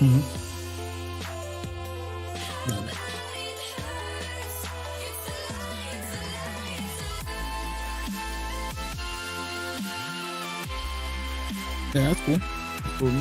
Mm-hmm. Yeah, that's cool. That's cool.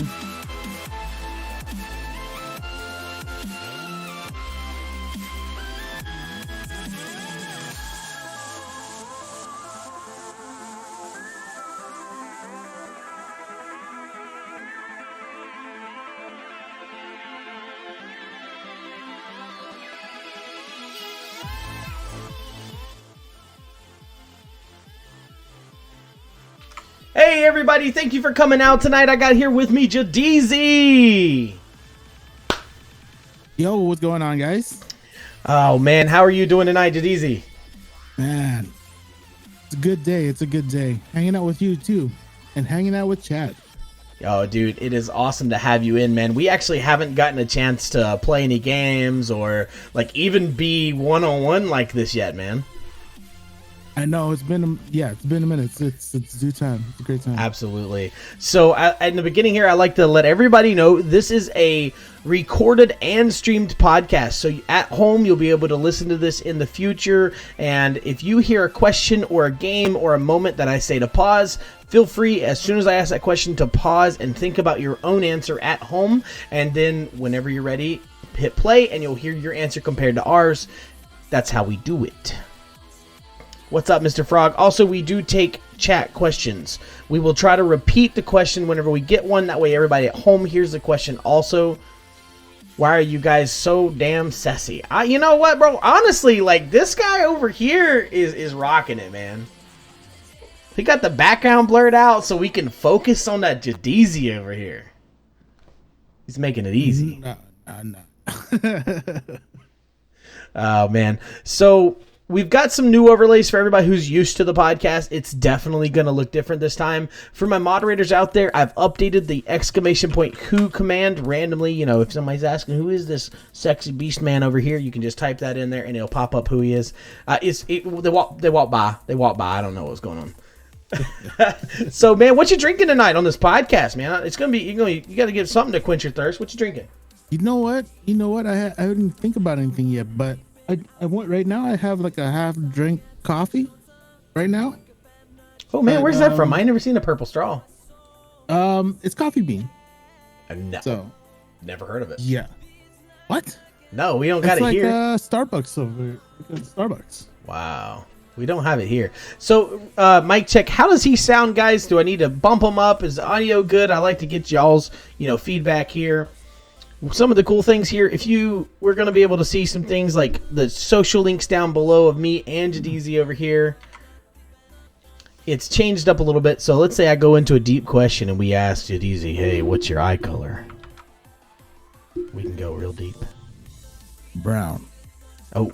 Hey everybody, thank you for coming out tonight. I got here with me JDEEZY. Yo, what's going on, guys? Oh man, how are you doing tonight, JDEEZY? Man, it's a good day. It's a good day. Hanging out with you too, and hanging out with Chad. Oh dude, it is awesome to have you in, man. We actually haven't gotten a chance to play any games or like even be one-on-one like this yet, man. I know it's been a minute. It's due time. It's a great time. Absolutely. So in the beginning here, I like to let everybody know this is a recorded and streamed podcast. So at home, you'll be able to listen to this in the future. And if you hear a question or a game or a moment that I say to pause, feel free as soon as I ask that question to pause and think about your own answer at home. And then whenever you're ready, hit play and you'll hear your answer compared to ours. That's how we do it. What's up, Mr. Frog? Also, we do take chat questions. We will try to repeat the question whenever we get one. That way everybody at home hears the question also. Why are you guys so damn sassy? You know what, bro? Honestly, like, this guy over here is rocking it, man. He got the background blurred out so we can focus on that JDEEZY over here. He's making it easy. No. Oh, man. So we've got some new overlays for everybody who's used to the podcast. It's definitely going to look different this time. For my moderators out there, I've updated the _who command randomly. You know, if somebody's asking, who is this sexy beast man over here? You can just type that in there and it'll pop up who he is. They walk by. I don't know what's going on. So, man, what you drinking tonight on this podcast, man? It's going to be, you got to get something to quench your thirst. What you drinking? You know what? I didn't think about anything yet, but I want right now. I have like a half drink coffee right now. Oh man, where's that from? I ain't never seen a purple straw. It's coffee bean. Never heard of it. Yeah. What? No, we don't got it here. Starbucks over Starbucks. Wow, we don't have it here. So, mic check. How does he sound, guys? Do I need to bump him up? Is the audio good? I like to get y'all's feedback here. Some of the cool things here, we're going to be able to see some things like the social links down below of me and JDEEZY over here. It's changed up a little bit. So let's say I go into a deep question and we ask JDEEZY, hey, what's your eye color? We can go real deep. Brown. Oh,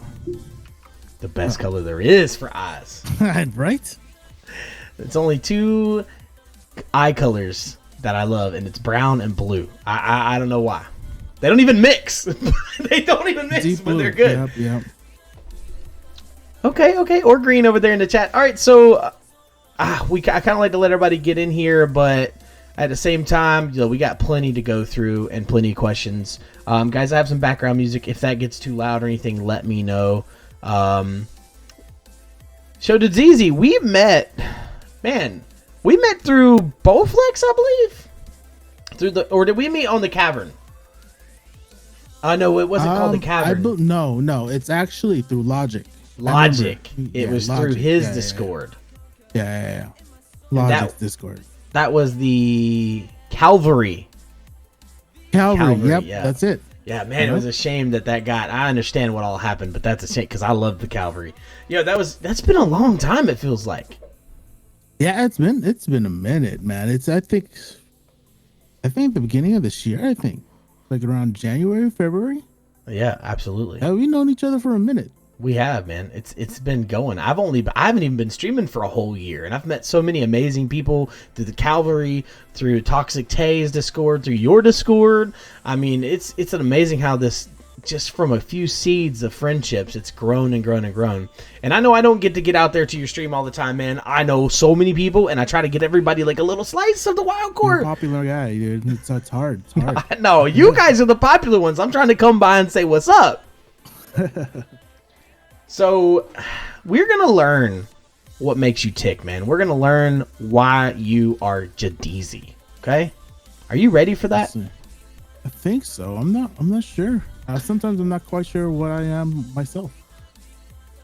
the best color there is for eyes. Right? It's only two eye colors that I love, and it's brown and blue. I don't know why. They don't even mix. They don't even mix, Deep but blue. they're good. Yep. Okay. Or green over there in the chat. All right, so I kind of like to let everybody get in here, but at the same time, we got plenty to go through and plenty of questions. Guys, I have some background music. If that gets too loud or anything, let me know. So JDEEZY, we met through Bowflex, I believe. Or did we meet on the Cavern? No, it wasn't called the Cavern. No, it's actually through Logic. It was Logic. Through his Discord. Yeah. Logic's Discord. That was the Calvary. Yep, yeah. That's it. Yeah, man, It was a shame that got. I understand what all happened, but that's a shame because I love the Calvary. That's been a long time. It feels like. Yeah, it's been a minute, man. I think the beginning of this year. I think like around January, February. Yeah, absolutely. We've known each other for a minute. We have, man. It's been going. I haven't even been streaming for a whole year, and I've met so many amazing people through the Calvary, through Toxic Tay's Discord, through your Discord. I mean, it's amazing how this just from a few seeds of friendships, it's grown and grown and grown. And I know I don't get to get out there to your stream all the time, man. I know so many people, and I try to get everybody like a little slice of the wild You're cord. a popular guy, dude. It's hard. It's hard. No, you guys are the popular ones. I'm trying to come by and say what's up. So we're going to learn what makes you tick, man. We're going to learn why you are JDEEZY. Okay? Are you ready for that? I think so. I'm not sure. Sometimes I'm not quite sure what I am myself.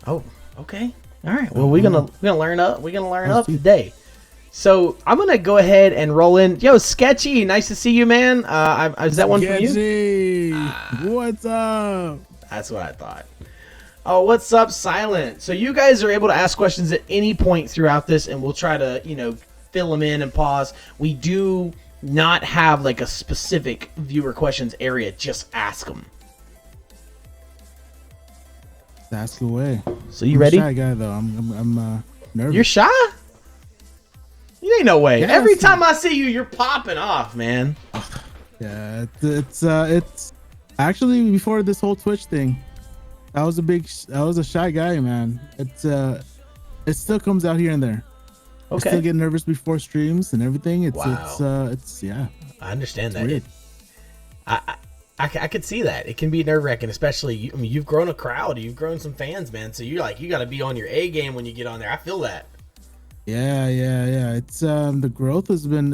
Oh, okay. All right. Well, we're gonna learn up. We're gonna learn up today. So I'm gonna go ahead and roll in. Yo, Sketchy, nice to see you, man. Is that one for you? What's up? That's what I thought. Oh, what's up, Silent? So you guys are able to ask questions at any point throughout this, and we'll try to, fill them in and pause. We do not have like a specific viewer questions area. Just ask them. Ask away. So you ready? I'm a shy guy though. I'm nervous. You're shy? You ain't no way. Yes. Every time I see you, you're popping off, man. Yeah, it's actually before this whole Twitch thing. I was a shy guy, man. It still comes out here and there. Okay. I still get nervous before streams and everything. Wow. It's yeah. I understand that. Weird. I could see that. It can be nerve-wracking, especially you've grown a crowd, you've grown some fans, man. So you got to be on your A game when you get on there. I feel that. Yeah. It's the growth has been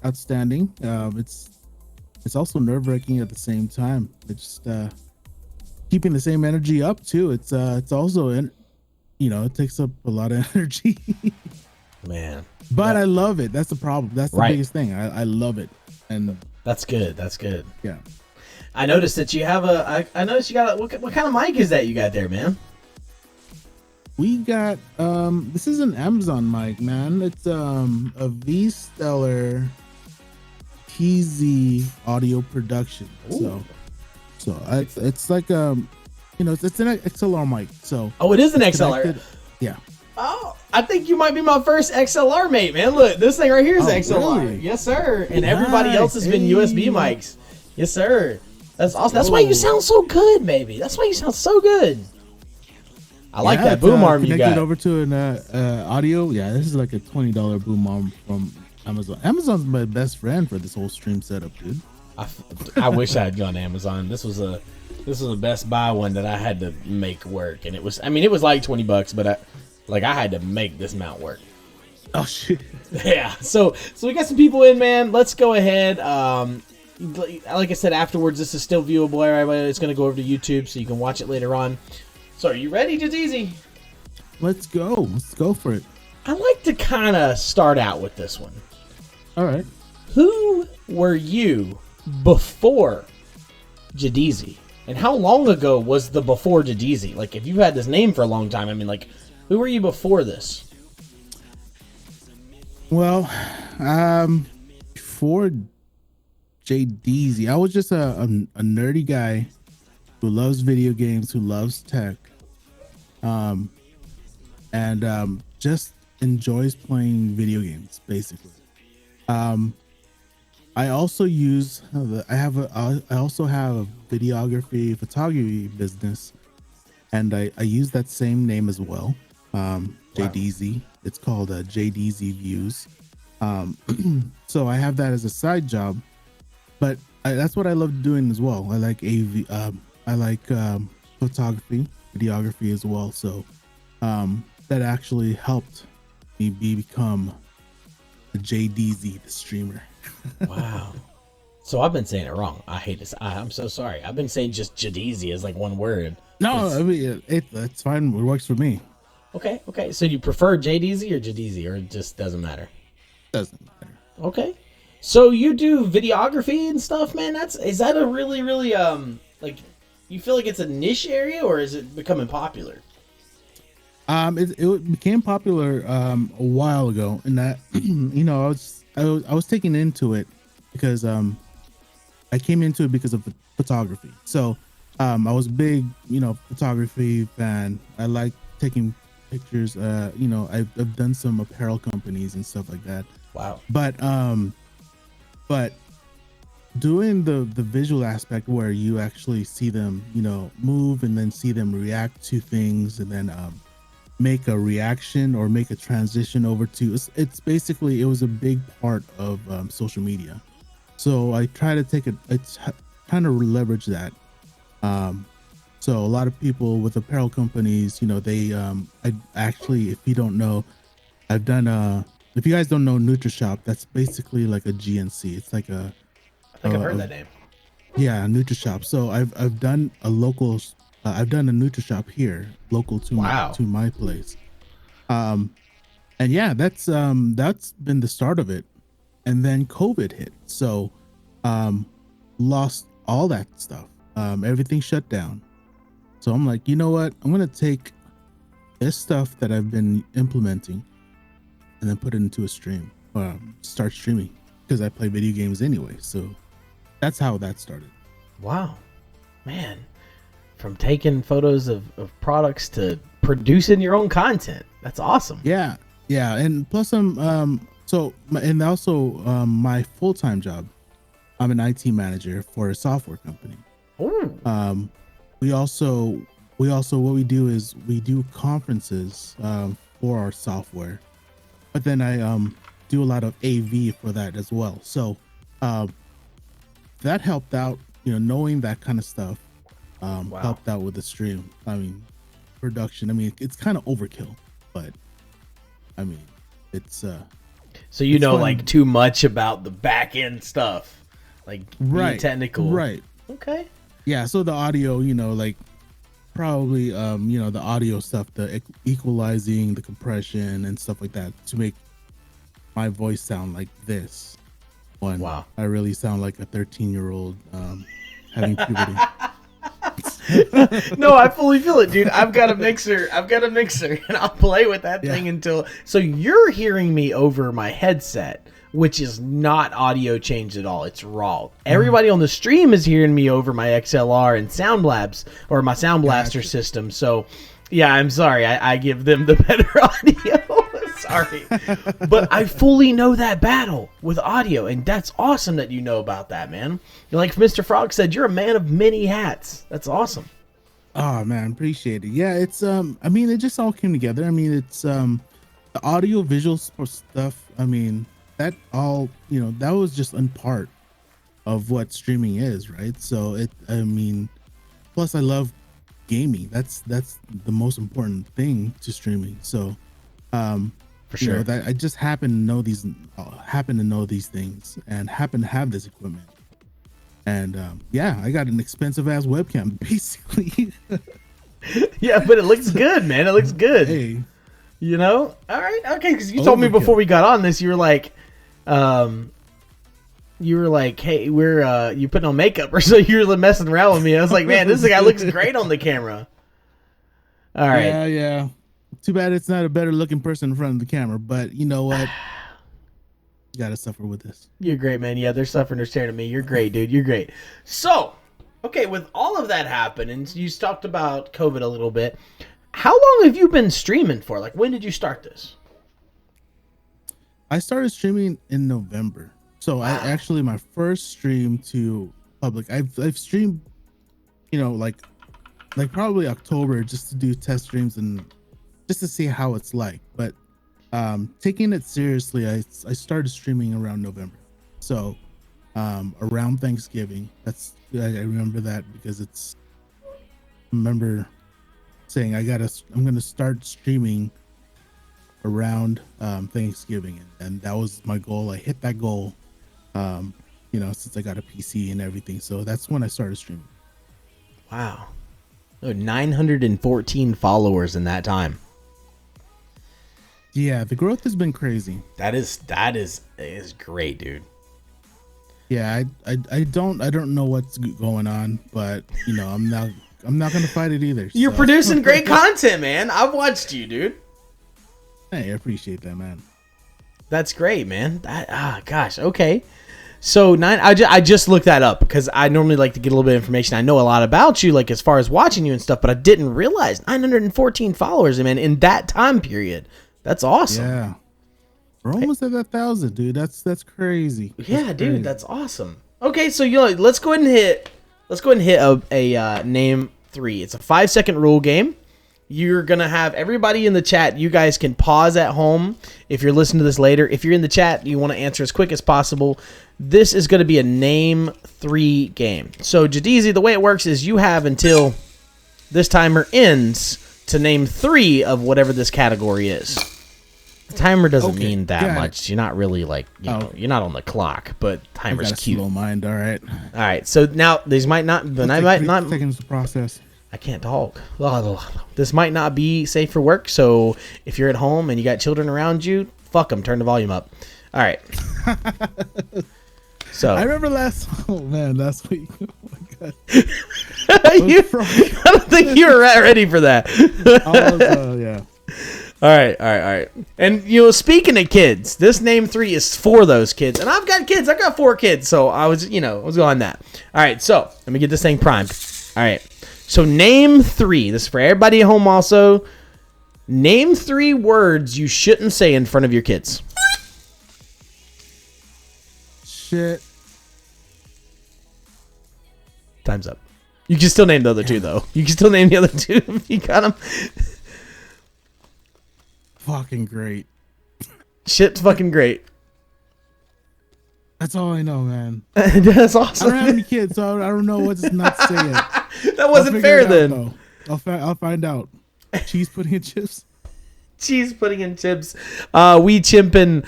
outstanding. It's also nerve-wracking at the same time. It's just keeping the same energy up too. It's also it takes up a lot of energy. Man. But yeah. I love it. That's the problem. That's the biggest thing. I love it. And that's good. That's good. Yeah. I noticed that you have I noticed you got what kind of mic is that you got there, man? We got this is an Amazon mic, man. It's a V-Stellar TZ audio production. Ooh. So it's like it's an XLR mic. So it is an XLR. Connected. Yeah. Oh, I think you might be my first XLR mate, man. Look, this thing right here is XLR. Really? Yes, sir. And everybody else has been USB mics. Yes, sir. That's awesome. That's why you sound so good, baby. That's why you sound so good. I like that boom arm you got. Connected over to an audio. Yeah, this is like a $20 boom arm from Amazon. Amazon's my best friend for this whole stream setup, dude. I wish I had gone to Amazon. This was a Best Buy one that I had to make work, and it was like $20, but I had to make this mount work. Oh shit. Yeah. So we got some people in, man. Let's go ahead. Like I said, afterwards, this is still viewable. Everybody, it's going to go over to YouTube, so you can watch it later on. So are you ready, JDEEZY? Let's go. Let's go for it. I like to kind of start out with this one. All right. Who were you before JDEEZY? And how long ago was the before JDEEZY? Like, if you've had this name for a long time, who were you before this? Well, before JDEEZY, I was just a nerdy guy who loves video games, who loves tech, and just enjoys playing video games, basically. I also I also have a photography business, and I use that same name as well. JDEEZY. It's called JDEEZY Views. So I have that as a side job, but that's what I love doing as well. I like I like photography, videography as well. So that actually helped me become the JDEEZY, the streamer. Wow. So I've been saying it wrong. I hate this. I'm so sorry. I've been saying just JDEEZY as like one word. No, it's fine. It works for me. Okay. So you prefer JDEEZY or JDEEZY, or it just doesn't matter? Doesn't matter. Okay. So you do videography and stuff, man. Is that a really, really like, you feel like it's a niche area, or is it becoming popular? It became popular a while ago, and that I was taken into it because I came into it because of photography. So I was a big photography fan. I like taking pictures. I've done some apparel companies and stuff like that. Wow. But doing the visual aspect where you actually see them, move and then see them react to things, and then make a reaction or make a transition over to it's basically, it was a big part of social media. So I try to take it, it's kind of leverage that. So a lot of people with apparel companies, they I actually, if you don't know, I've done if you guys don't know NutriShop, that's basically like a GNC. It's like I think I've heard that name. yeah, NutriShop. So I've done a local, I've done a NutriShop here, local to my place. And yeah, that's been the start of it. And then COVID hit, so lost all that stuff. Everything shut down. So I'm like, you know what? I'm gonna take this stuff that I've been implementing and then put it into a stream, start streaming, because I play video games anyway. So that's how that started. Wow, man. From taking photos of products to producing your own content. That's awesome. Yeah. And plus my full-time job, I'm an IT manager for a software company. Ooh. We also what we do is we do conferences for our software, but then I do a lot of AV for that as well. So that helped out, knowing that kind of stuff helped out with the stream. I mean, production. I mean, it's kind of overkill, but I mean, it's so it's fun. Like too much about the back end stuff, like being technical, right? Okay. Yeah, so the audio, like probably the audio stuff, the equalizing, the compression and stuff like that, to make my voice sound like this. I really sound like a 13-year-old having puberty. No, I fully feel it, dude. I've got a mixer, and I'll play with that thing until. So you're hearing me over my headset, which is not audio changed at all. It's raw. Everybody on the stream is hearing me over my XLR and Sound Labs, or my Sound Blaster system. So, yeah, I'm sorry. I give them the better audio. Sorry. But I fully know that battle with audio, and that's awesome that you know about that, man. Like Mr. Frog said, you're a man of many hats. That's awesome. Oh, man, appreciate it. Yeah, it's, I mean, it just all came together. I mean, it's, the audio visual stuff, I mean, that all, that was just one part of what streaming is, right? So plus I love gaming. That's the most important thing to streaming. So for sure, that I just happen to know these things and happen to have this equipment. And I got an expensive ass webcam basically. Yeah, but it looks good, man. It looks good. Hey, all right, okay, because you told me before we got on this, you were like, hey, we're you putting on makeup, or so you were messing around with me. I was like, man, this guy looks great on the camera. All right. Yeah. Too bad it's not a better looking person in front of the camera, but you know what? You gotta suffer with this. You're great, man. Yeah, they're suffering, they're staring at me. You're great, dude. You're great. So, okay, with all of that happening, and you talked about COVID a little bit, how long have you been streaming for? Like, when did you start this? I started streaming in November. So I actually, my first stream to public, I've streamed, like probably October, just to do test streams and just to see how it's like. But taking it seriously, I started streaming around November. So around Thanksgiving, I remember that because I remember saying I'm going to start streaming around Thanksgiving, and that was my goal. I hit that goal, since I got a PC and everything. So that's when I started streaming. Wow. 914 followers in that time. Yeah, the growth has been crazy. That is great, dude. Yeah, I don't know what's going on, but I'm not gonna fight it either. You're producing great content, man. I've watched you, dude. Hey, I appreciate that, man. That's great, man. Gosh, okay. So I just looked that up because I normally like to get a little bit of information. I know a lot about you, like as far as watching you and stuff, but I didn't realize 914 followers, man, in that time period. That's awesome. Yeah, we're almost at 1,000, dude. That's crazy. Yeah, dude, that's awesome. Okay, so let's go ahead and hit a name 3. It's a 5-second rule game. You're gonna have everybody in the chat. You guys can pause at home if you're listening to this later. If you're in the chat, you want to answer as quick as possible. This is going to be a name 3 game. So JDEEZY, the way it works is you have until this timer ends to name 3 of whatever this category is. The timer doesn't mean that much. You're not really like, you're not on the clock, but timer's cute. Slow mind. All right. All right. So now these might not, but I might not. Seconds to process. I can't talk. This might not be safe for work. So if you're at home and you got children around you, fuck them. Turn the volume up. All right. So I remember last week. Oh my god. I don't think you were ready for that. Yeah. All right. And speaking of kids, this name 3 is for those kids, and I've got kids. I've got 4 kids, so I was going that. All right, so let me get this thing primed. All right, so name 3. This is for everybody at home. Also, name 3 words you shouldn't say in front of your kids. Shit. Time's up. You can still name the other 2 though. You can still name the other 2 if you got them. Fucking great. Shit's fucking great. That's all I know, man. That's awesome. I don't have any kids, so I don't know what's not to say it. That wasn't fair then. I'll find out. Cheese pudding and chips. Cheese pudding and chips. We chimping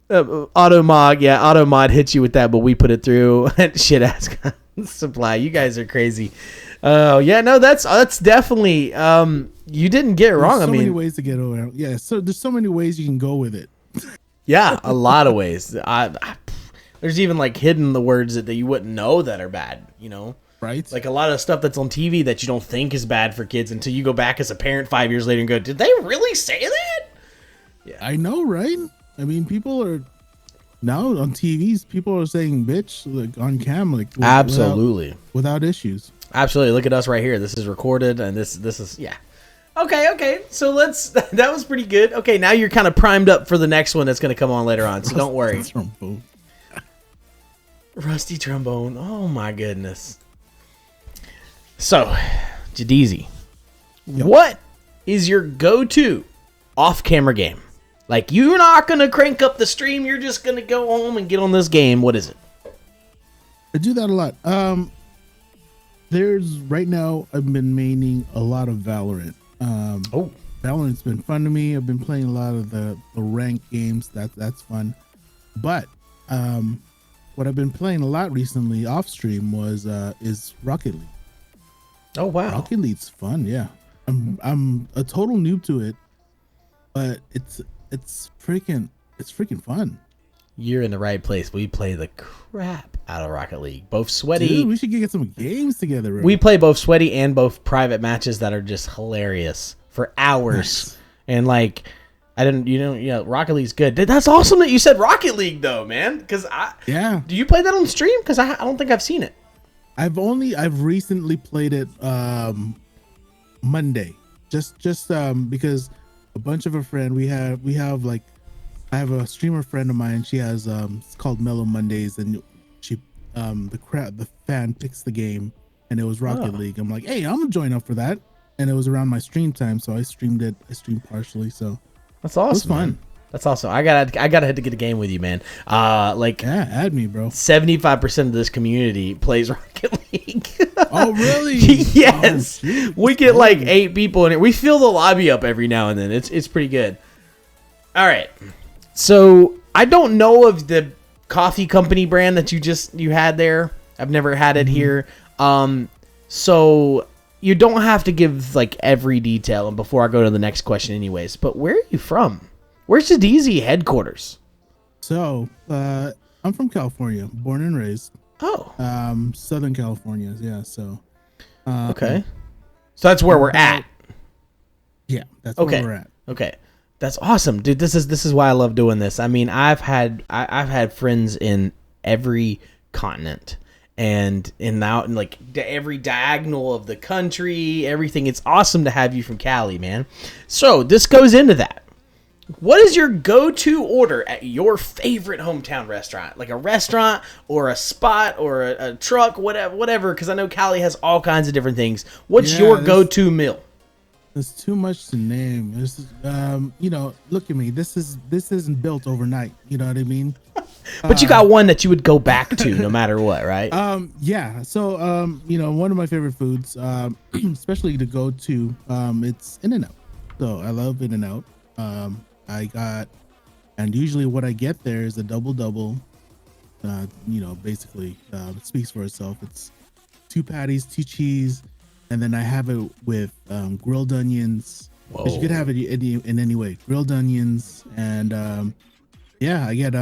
Automod. Yeah, Automod hit you with that, but we put it through. Shit ass supply. You guys are crazy. Oh yeah, no, that's definitely. You didn't get it wrong. There's so many ways to get over. Yeah, so there's so many ways you can go with it. Yeah, a lot of ways. There's even like hidden the words that you wouldn't know that are bad. Right? Like a lot of stuff that's on TV that you don't think is bad for kids until you go back as a parent 5 years later and go, "Did they really say that?" Yeah, I know, right? I mean, people are now on TVs. People are saying "bitch" like on cam, like absolutely without issues. Absolutely. Look at us right here. This is recorded, and this is yeah. Okay. So that was pretty good. Okay, now you're kind of primed up for the next one that's going to come on later on. So don't worry. Rusty trombone. Oh my goodness. So, JDEEZY, what is your go-to off-camera game? Like, you're not going to crank up the stream. You're just going to go home and get on this game. What is it? I do that a lot. There's right now I've been maining a lot of Valorant. Valorant's been fun to me. I've been playing a lot of the ranked games. That's fun. But what I've been playing a lot recently off stream is Rocket League. Oh wow. Rocket League's fun, yeah. I'm a total noob to it, but it's freaking fun. You're in the right place. We play the crap out of Rocket League. Both sweaty. Dude, we should get some games together. Bro. We play both sweaty and both private matches that are just hilarious for hours. Nice. And like, Rocket League's good. That's awesome that you said Rocket League though, man. Because do you play that on stream? Because I don't think I've seen it. I've recently played it Monday, just because a bunch of a friend we have like. I have a streamer friend of mine. She has it's called Mellow Mondays, and she the fan picks the game, and it was Rocket League. I'm like, hey, I'm gonna join up for that, and it was around my stream time, so I streamed it. I streamed partially, so that's awesome. It was fun. Man. That's awesome. I gotta head to get a game with you, man. Add me, bro. 75% of this community plays Rocket League. Oh, really? Yes. Oh, we get like 8 people in it. We fill the lobby up every now and then. It's pretty good. All right. So I don't know of the coffee company brand that you had there. I've never had it here. So you don't have to give like every detail. And before I go to the next question, anyways, but where are you from? Where's the JDEEZY headquarters? So I'm from California, born and raised. Oh, Southern California. Yeah. So okay. So that's where we're at. Yeah, that's where we're at. Okay. That's awesome, dude. This is why I love doing this. I mean, I've had friends in every continent and in like every diagonal of the country, everything. It's awesome to have you from Cali, man. So this goes into that. What is your go-to order at your favorite hometown restaurant? Like a restaurant or a spot or a truck, whatever. Because I know Cali has all kinds of different things. What's your go-to meal? There's too much to name. This is, look at me. This isn't built overnight. You know what I mean? But you got one that you would go back to no matter what, right? Yeah. So, one of my favorite foods, especially to go to, it's In-N-Out. So I love In-N-Out. And usually what I get there is a double. Basically, it speaks for itself. It's 2 patties, 2 cheese, and then I have it with grilled onions. Whoa. You could have it in any way. Grilled onions, and I get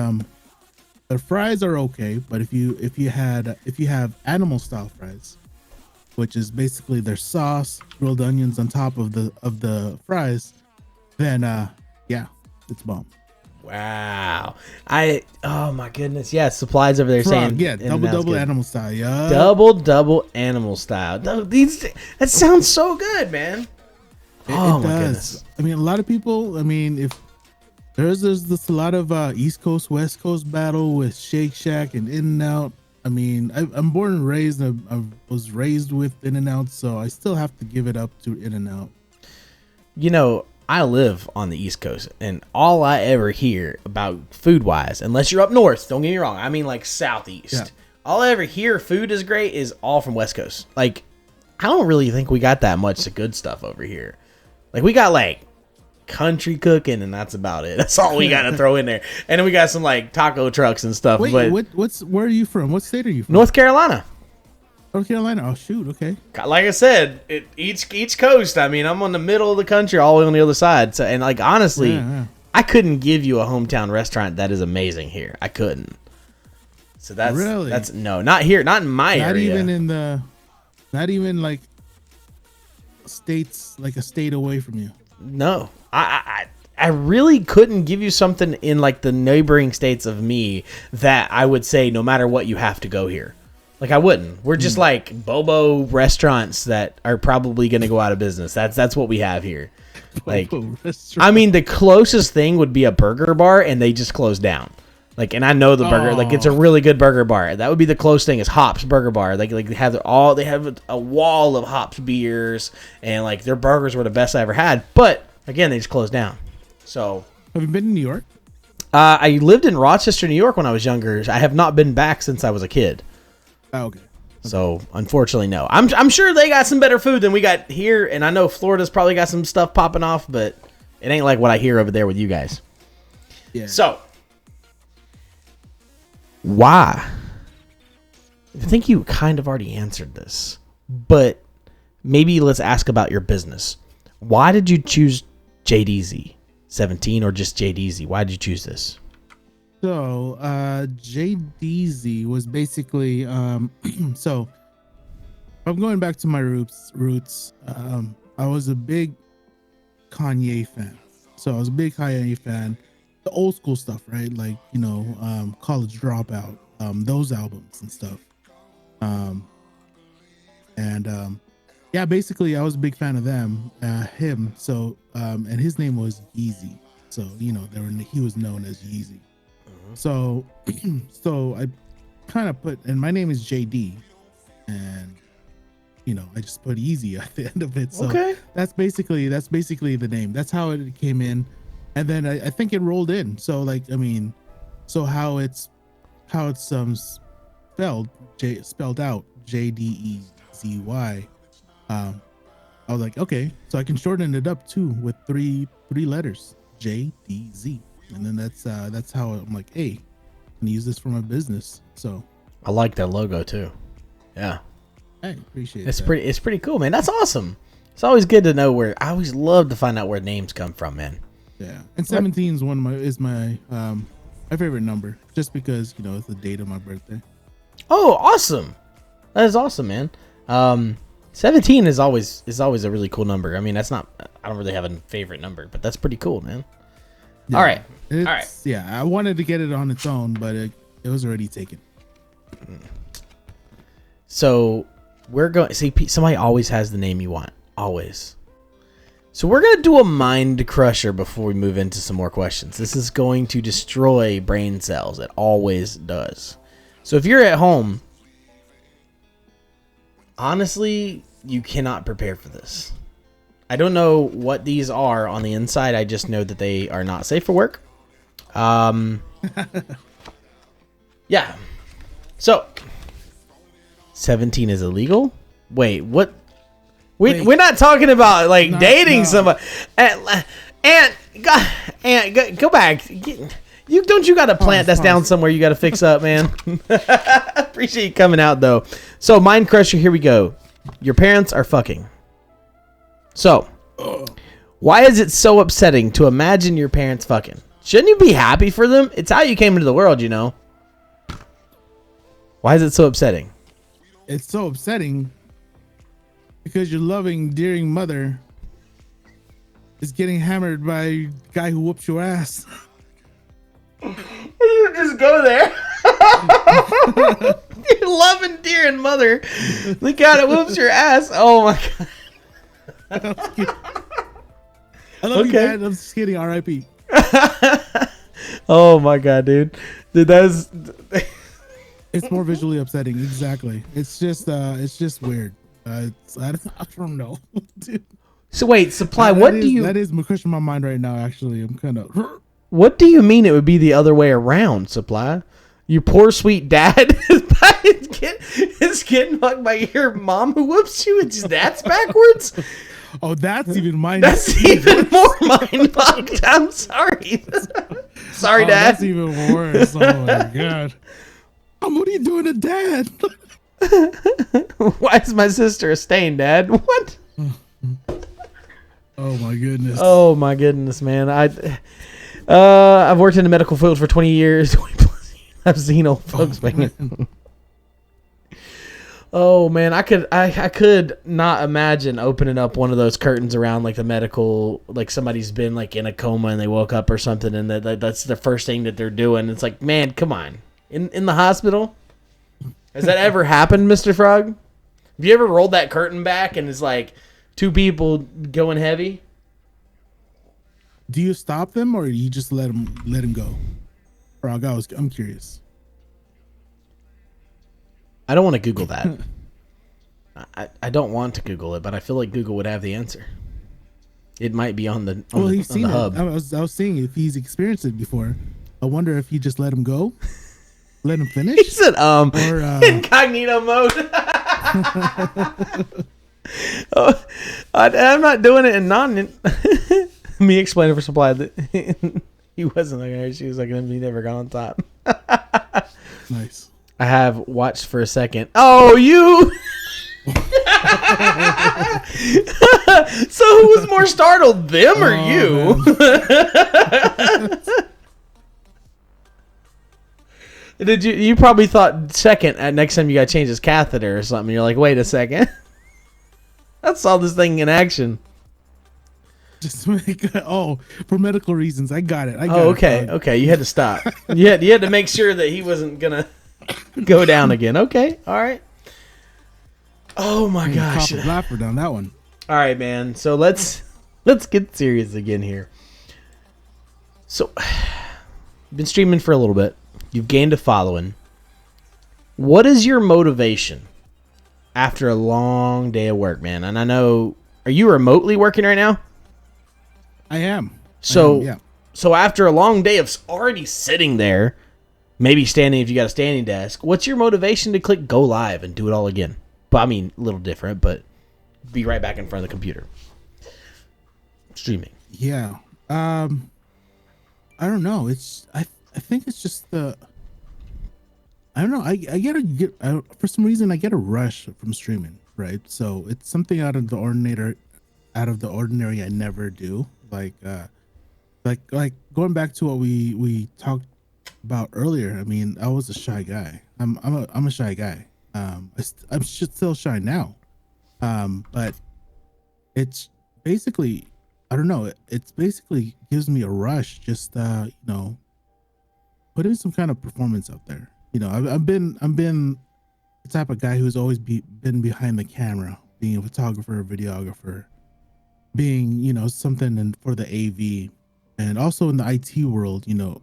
the fries are okay, but if you have animal style fries, which is basically their sauce, grilled onions on top of the fries, then it's bomb. Wow. Oh my goodness. Yeah, supplies over there saying double animal style. Yeah. Double animal style. That sounds so good, man. My goodness. I mean, a lot of people, if there's this a lot of East Coast, West Coast battle with Shake Shack and In-N-Out. I mean, I'm born and raised, I was raised with In-N-Out, so I still have to give it up to In-N-Out. I live on the East Coast, and all I ever hear about food-wise, unless you're up north, don't get me wrong, I mean like southeast. Yeah. All I ever hear food is great is all from West Coast. Like, I don't really think we got that much good stuff over here. Like, we got like country cooking, and that's about it. That's all we got to throw in there. And then we got some like taco trucks and stuff. Wait, where are you from? What state are you from? North Carolina. North Carolina. Oh shoot. Okay. Like I said, each coast. I mean, I'm on the middle of the country, all the way on the other side. So, and like honestly, I couldn't give you a hometown restaurant that is amazing here. I couldn't. So that's not here, not in my area. Not even like states, like a state away from you. No, I really couldn't give you something in like the neighboring states of me that I would say no matter what you have to go here. Like I wouldn't. We're just like Bobo restaurants that are probably going to go out of business. That's what we have here. Like, I mean, the closest thing would be a burger bar, and they just closed down. Like, and I know the burger. Like, it's a really good burger bar. That would be the closest thing is Hops Burger Bar. Like they have a wall of Hops beers, and like their burgers were the best I ever had. But again, they just closed down. So, have you been to New York? I lived in Rochester, New York when I was younger. I have not been back since I was a kid. Oh, okay. So unfortunately, no. I'm sure they got some better food than we got here, and I know Florida's probably got some stuff popping off, but it ain't like what I hear over there with you guys. Yeah. So why? I think you kind of already answered this, but maybe let's ask about your business. Why did you choose JDEEZY17 or just JDEEZY? Why did you choose this? So, JDEEZY was basically, so I'm going back to my roots. I was a big Kanye fan. So I was a big Kanye fan, the old school stuff, right? Like, College Dropout, those albums and stuff. Yeah, basically I was a big fan of him. So, and his name was Yeezy. So, he was known as Yeezy. So I kind of put, and my name is JD, and I just put Easy at the end of it. So that's basically the name. That's how it came in, and then I think it rolled in. So how it's spelled out JDEEZY. I was like, okay, so I can shorten it up too with three letters, JDZ. And then that's how I'm like, hey, I'm gonna use this for my business. So I like that logo too. Yeah, I appreciate it. It's pretty cool, man. That's awesome. It's always good to know I always love to find out where names come from, man. Yeah, and 17 is my favorite number, just because it's the date of my birthday. Oh, awesome! That is awesome, man. 17 is always a really cool number. I mean, I don't really have a favorite number, but that's pretty cool, man. Yeah, all right. Yeah, I wanted to get it on its own, but it was already taken. So we're going. See, somebody always has the name you want. Always. So we're going to do a mind crusher before we move into some more questions. This is going to destroy brain cells. It always does. So if you're at home, honestly, you cannot prepare for this. I don't know what these are on the inside. I just know that they are not safe for work. Yeah. So 17 is illegal? Wait, what? We're not talking about like dating somebody. And go back. You got a plant that's down somewhere you got to fix up, man. Appreciate you coming out though. So mind crusher, here we go. Your parents are fucking. So, why is it so upsetting to imagine your parents fucking? Shouldn't you be happy for them? It's how you came into the world, you know. Why is it so upsetting? It's so upsetting because your loving, dearing mother is getting hammered by a guy who whoops your ass. You just go there. Your loving, dearing mother, the guy that whoops your ass. Oh my god. I love you, Dad. I'm just kidding. R.I.P. Oh my god, dude. That's. It's more visually upsetting. Exactly. It's just weird. I don't know, dude. So wait, Supply. That is crushing my mind right now. Actually, I'm kind of. What do you mean it would be the other way around, Supply? Your poor sweet dad is getting fucked by your mom who whoops you. That's backwards. Oh, that's even mind. That's even more mind fucked. I'm sorry. Sorry, Dad. That's even worse. Oh my god. What are you doing to Dad? Why is my sister a stain, Dad? What? Oh my goodness. Oh my goodness, man. I've worked in the medical field for 20 years. I've seen old folks, man. Oh man, I could not imagine opening up one of those curtains around like the medical, like somebody's been like in a coma and they woke up or something, and that's the first thing that they're doing. It's like, man, come on, in the hospital, has that ever happened, Mr. Frog? Have you ever rolled that curtain back and it's like two people going heavy? Do you stop them or you just let him go? Frog, I'm curious. I don't want to Google that. I don't want to Google it, but I feel like Google would have the answer. It might be on the hub. I was saying if he's experienced it before. I wonder if you just let him go, let him finish. He said, or, incognito mode. Oh, I'm not doing it in me explaining for Supply that he wasn't looking at her. She was looking at me. Never got on top. Nice. I have watched for a second. Oh, you! So who was more startled, them or you? Did you probably thought second at next time you got to change his catheter or something. You're like, wait a second. I saw this thing in action. Just for medical reasons. I got it. Okay. You had to stop. You had to make sure that he wasn't gonna go down again. Okay, all right. Oh my gosh, laughter down that one. All right, man. So let's get serious again here. So, you've been streaming for a little bit. You've gained a following. What is your motivation after a long day of work, man? And I know, are you remotely working right now? I am. So after a long day of already sitting there, maybe standing if you got a standing desk, what's your motivation to click go live and do it all again? But I mean, a little different, but be right back in front of the computer. Streaming. Yeah. I don't know. I think it's just I don't know. For some reason I get a rush from streaming, right? So it's something out of the ordinary I never do. Like going back to what we talked about earlier. I mean, I was a shy guy. I'm a shy guy. I'm still shy now. But it's basically, I don't know. It's basically gives me a rush. Just putting some kind of performance out there. I've been the type of guy who's always been behind the camera, being a photographer, a videographer. being, something for the AV and also in the IT world, you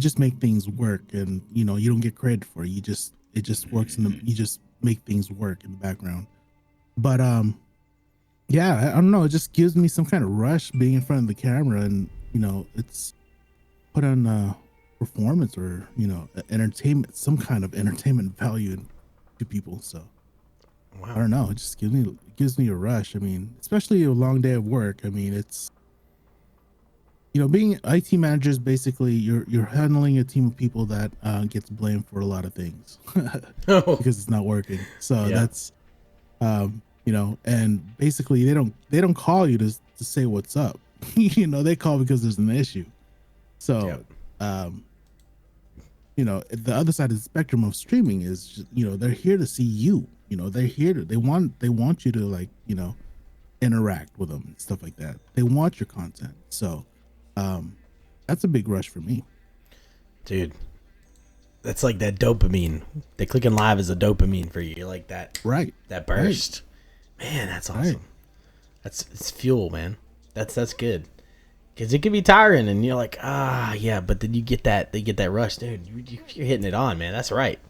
just make things work, and you don't get credit for it. It just works you just make things work in the background. But yeah, I don't know, it just gives me some kind of rush being in front of the camera, and it's put on performance, or entertainment, some kind of entertainment value to people. So Wow. I don't know, it just gives me a rush. I mean, especially a long day of work. I mean, it's being IT manager is basically you're handling a team of people that gets blamed for a lot of things Oh, because it's not working. So yeah. that's and basically they don't call you to say what's up. They call because there's an issue. Yeah. So the other side of the spectrum of streaming is just, they're here to see you. They're here to they want you to, like, interact with them and stuff like that. They want your content. So that's a big rush for me, Dude, that's like that dopamine. The clicking live is a dopamine for you. You like that, right? that burst. Man, that's awesome. Right. It's fuel, man. That's good. Because it can be tiring, and you're like, yeah, but then you get that rush, dude. You're hitting it on, man. That's right.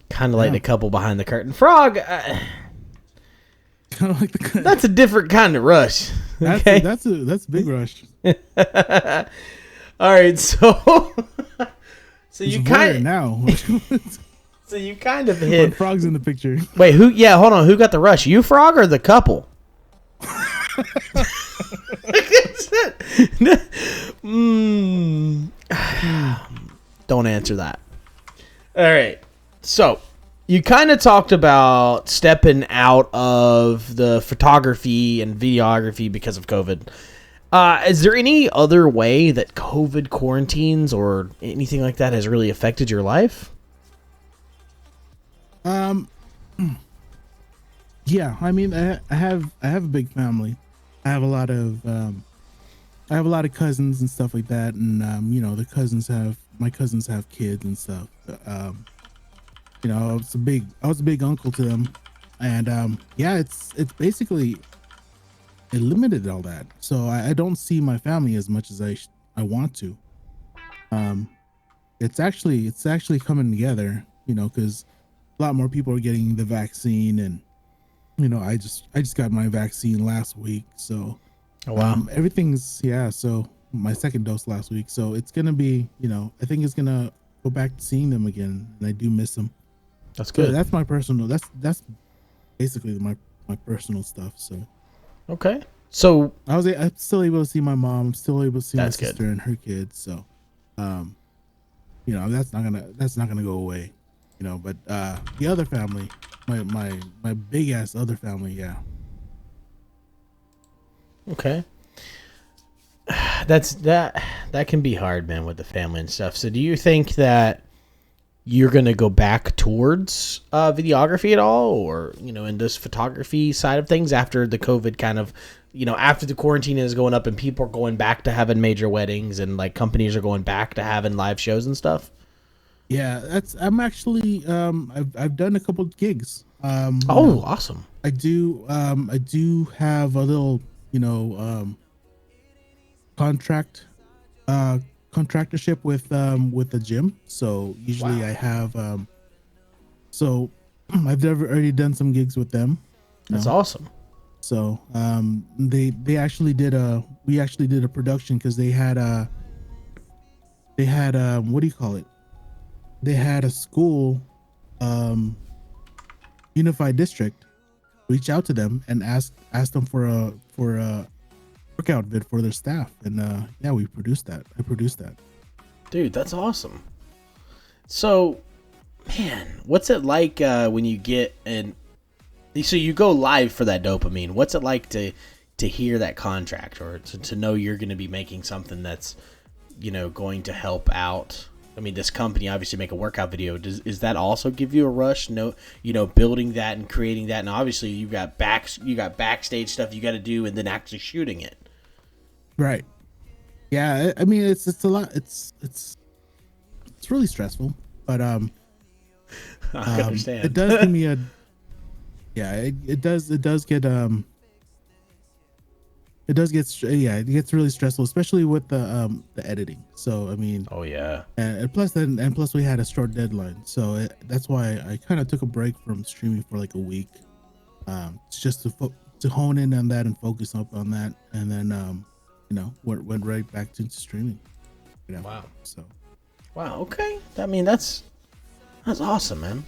Kind of like the couple behind the curtain. Frog, Kind of like that's a different kind of rush. Okay. that's a big rush. All right, so you It's kind rare now. so you kind of But hit. Frog's in the picture. Wait, who? Yeah, hold on. Who got the rush? You, Frog, or the couple? Don't answer that. All right. So, you kind of talked about stepping out of the photography and videography because of COVID. Is there any other way that COVID quarantines or anything like that has really affected your life? Yeah, I mean, I have a big family. I have a lot of cousins and stuff like that, and my cousins have kids and stuff. I was a big uncle to them, and yeah, it's basically it limited all that. So I don't see my family as much as I want to. It's actually coming together, because a lot more people are getting the vaccine, and I just got my vaccine last week, so Oh, wow. everything's, so my second dose last week, so it's gonna be, I think it's gonna go back to seeing them again, and I do miss them. That's So good. that's my personal. That's basically my personal stuff. So Okay. So, I'm still able to see my mom. I'm still able to see my That's good. sister and her kids. So, that's not gonna go away. But the other family, my big ass other family, yeah. okay. That can be hard, man, with the family and stuff. So do you think that you're going to go back towards videography at all, or, in this photography side of things after the COVID kind of, after the quarantine is going up and people are going back to having major weddings and like companies are going back to having live shows and stuff? Yeah, I'm actually I've done a couple of gigs. Oh, awesome. I do have a little, contract contractorship with the gym. So usually Wow. I have so I've already done some gigs with them. That's awesome. So they actually did we actually did a production because they had what do you call it? They had a school unified district reach out to them and ask them for a workout vid for their staff, and yeah, we produced that. I produced that. Dude, that's awesome. So, man, what's it like when you get so you go live for that dopamine? What's it like to hear that contract, or to know you're going to be making something that's, going to help out? I mean, this company obviously make a workout video. Is that also give you a rush? No, building that and creating that, and obviously you got backstage stuff you got to do, and then actually shooting it. Right. Yeah. I mean, it's a lot. It's really stressful, but I understand. it does give me a. Yeah, it does get it does get it gets really stressful, especially with the editing. So I mean, Oh yeah. and plus we had a short deadline, so that's why I kind of took a break from streaming for like a week, just to hone in on that and focus up on that, and then went right back to streaming. Wow. So. Wow. Okay. I mean, that's awesome, man.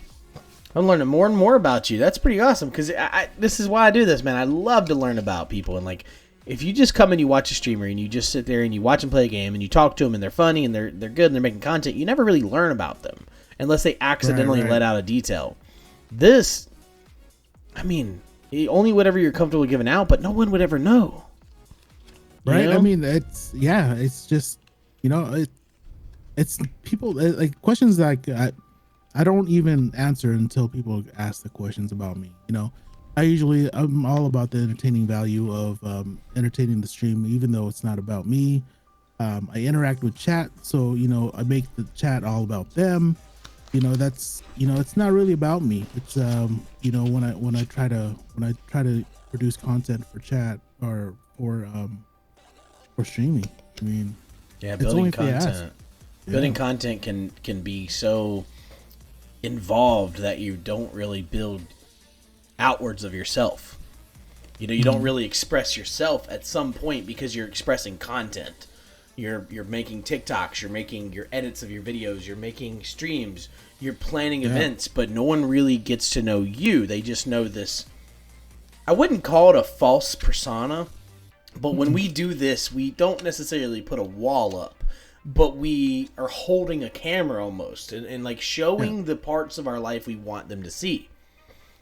I'm learning more and more about you. That's pretty awesome because this is why I do this, man. I love to learn about people. And like, if you just come and you watch a streamer and you just sit there and you watch them play a game and you talk to them and they're funny and they're good and they're making content, you never really learn about them unless they accidentally let out a detail. This, I mean, only whatever you're comfortable giving out, but no one would ever know. Right? I mean, it's just, it's people like questions like I don't even answer until people ask the questions about me. I'm all about the entertaining value of entertaining the stream, even though it's not about me. I interact with chat, so I make the chat all about them. That's it's not really about me. It's when I try to produce content for chat or for streaming. I mean, yeah, building content. Building content can be so involved that you don't really build outwards of yourself. You don't really express yourself at some point because you're expressing content. You're making TikToks, you're making your edits of your videos, you're making streams, you're planning events, but no one really gets to know you. They just know this. I wouldn't call it a false persona, but when we do this, we don't necessarily put a wall up. But we are holding a camera almost and like showing the parts of our life we want them to see.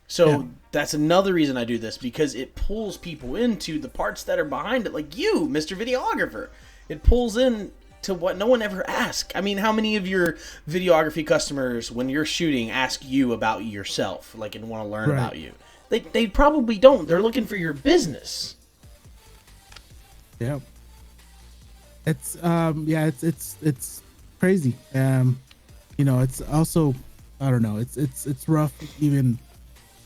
So that's another reason I do this, because it pulls people into the parts that are behind it. Like you, Mr. Videographer. It pulls in to what no one ever asks. I mean, how many of your videography customers, when you're shooting, ask you about yourself, like, and want to learn about you? They probably don't. They're looking for your business. Yeah. It's it's crazy. It's also, I don't know, it's rough even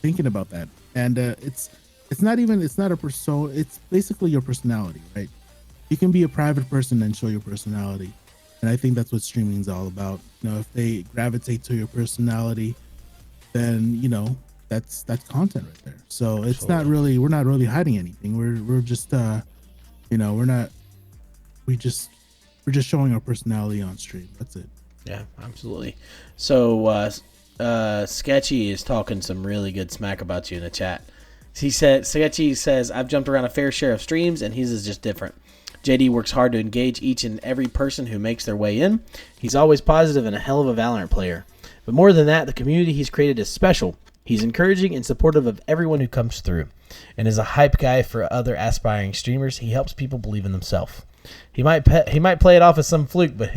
thinking about that. And it's not a persona, it's basically your personality, right? You can be a private person and show your personality. And I think that's what streaming is all about. If they gravitate to your personality, then that's content right there. So it's not really, we're not really hiding anything. We're just we're just showing our personality on stream. That's it. Yeah, absolutely. So Sketchy is talking some really good smack about you in the chat. Sketchy says, I've jumped around a fair share of streams and his is just different. JD works hard to engage each and every person who makes their way in. He's always positive and a hell of a Valorant player. But more than that, the community he's created is special. He's encouraging and supportive of everyone who comes through, and is a hype guy for other aspiring streamers. He helps people believe in themselves. He might play it off as some fluke, but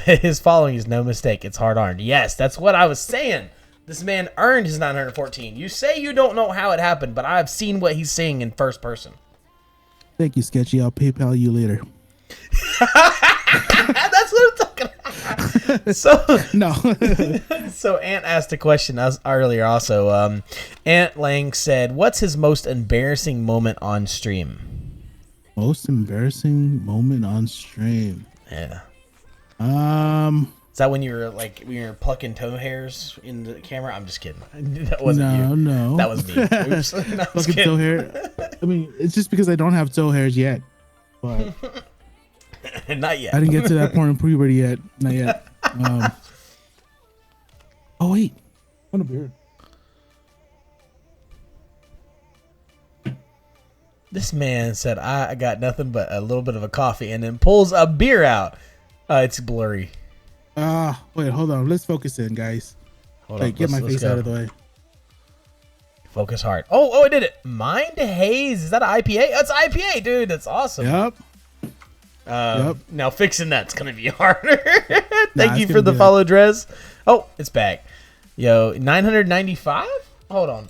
his following is no mistake. It's hard earned. Yes, that's what I was saying. This man earned his 914. You say you don't know how it happened, but I've seen what he's saying in first person. Thank you, Sketchy. I'll PayPal you later. That's what I'm talking about. So no. So Ant asked a question earlier also. Ant Lang said, what's his most embarrassing moment on stream? Most embarrassing moment on stream? Yeah. Is that when you were plucking toe hairs in the camera? I'm just kidding. That wasn't you. No. That was me. Oops. No, I was kidding. Toe hair. I mean, it's just because I don't have toe hairs yet. But not yet. I didn't get to that point in puberty yet. Not yet. Oh wait, I want a beard. This man said, I got nothing but a little bit of a coffee, and then pulls a beer out. It's blurry. Wait, hold on. Let's focus in, guys. Get my face out of the way. Focus hard. Oh, I did it. Mind Haze. Is that an IPA? That's IPA, dude. That's awesome. Yep. Now fixing that's going to be harder. Thank you for the follow, Drez. Oh, it's back. Yo, 995? Hold on.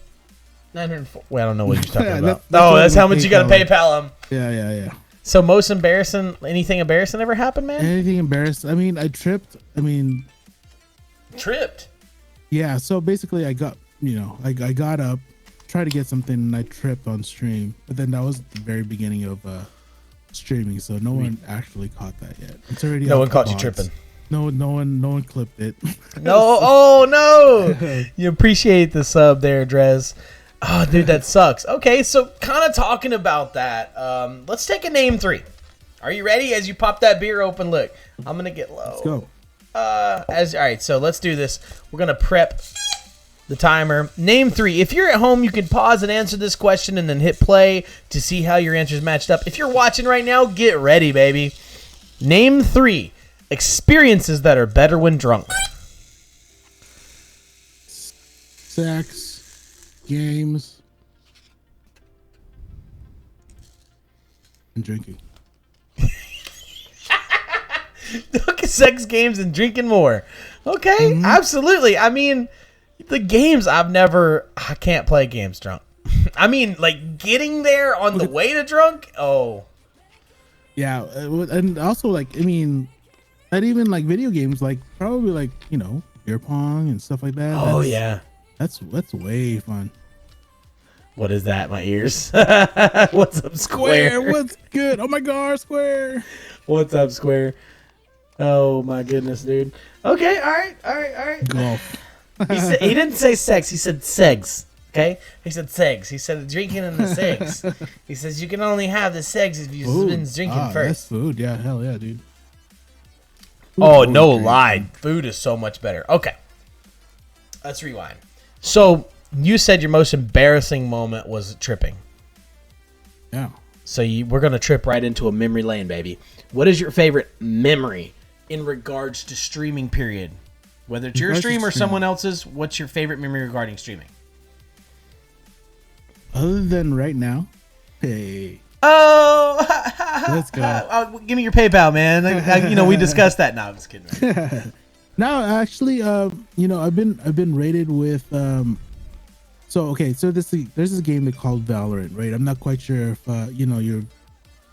904. Wait, I don't know what you're talking about. That's how much you got to PayPal him. Yeah. So most embarrassing, anything embarrassing ever happened, man? Anything embarrassing? I mean, I tripped. Tripped? Yeah, so basically I got up, tried to get something, and I tripped on stream. But then that was the very beginning of streaming, so no one actually caught that yet. It's already No off one the caught you box. tripping. No one clipped it. No, oh no! You appreciate the sub there, Drez. Oh, dude, that sucks. Okay, so kind of talking about that. Let's take a name 3. Are you ready? As you pop that beer open, look, I'm gonna get low. Let's go. All right, so let's do this. We're gonna prep the timer. Name 3. If you're at home, you can pause and answer this question, and then hit play to see how your answers matched up. If you're watching right now, get ready, baby. Name 3 experiences that are better when drunk. Sex, games, and drinking. Okay, sex, games, and drinking more. Okay, absolutely. I mean, the games I can't play games drunk. I mean, like getting there on the way to drunk. Oh, yeah, and also like I mean, not even like video games, like probably like beer pong and stuff like that. Oh yeah, that's way fun. What is that? My ears. What's up, Square? What's good? Oh my God, Square. What's up, Square? Oh my goodness, dude. Okay, all right. Golf. He didn't say sex. He said segs. Okay, he said segs. He said drinking and the segs. He says you can only have the segs if you've been drinking first. That's food. Yeah, hell yeah, dude. Oh, no lie. Food is so much better. Okay. Let's rewind. So, you said your most embarrassing moment was tripping. Yeah. So, we're going to trip right into a memory lane, baby. What is your favorite memory in regards to streaming, period? Whether it's your stream or someone else's, what's your favorite memory regarding streaming? Other than right now, hey. Oh, let's go. Give me your PayPal, man. We discussed that. No, I'm just kidding. Right? No, actually, I've been rated with so there's this game they called Valorant, right? I'm not quite sure if the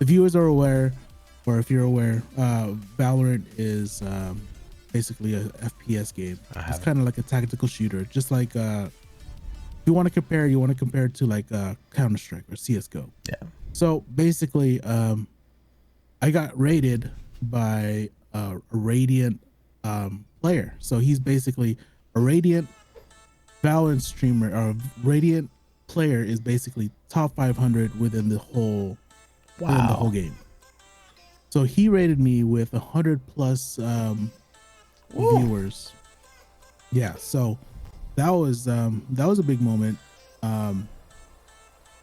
viewers are aware, or if you're aware. Valorant is basically a FPS game. It's kind of like a tactical shooter, just like you want to compare it to like Counter-Strike or CS:GO. Yeah. So basically, I got rated by a Radiant player. So he's basically a Radiant Valorant streamer, or Radiant player is basically top 500 within the whole game. So he rated me with 100 plus viewers. Yeah, so that was a big moment.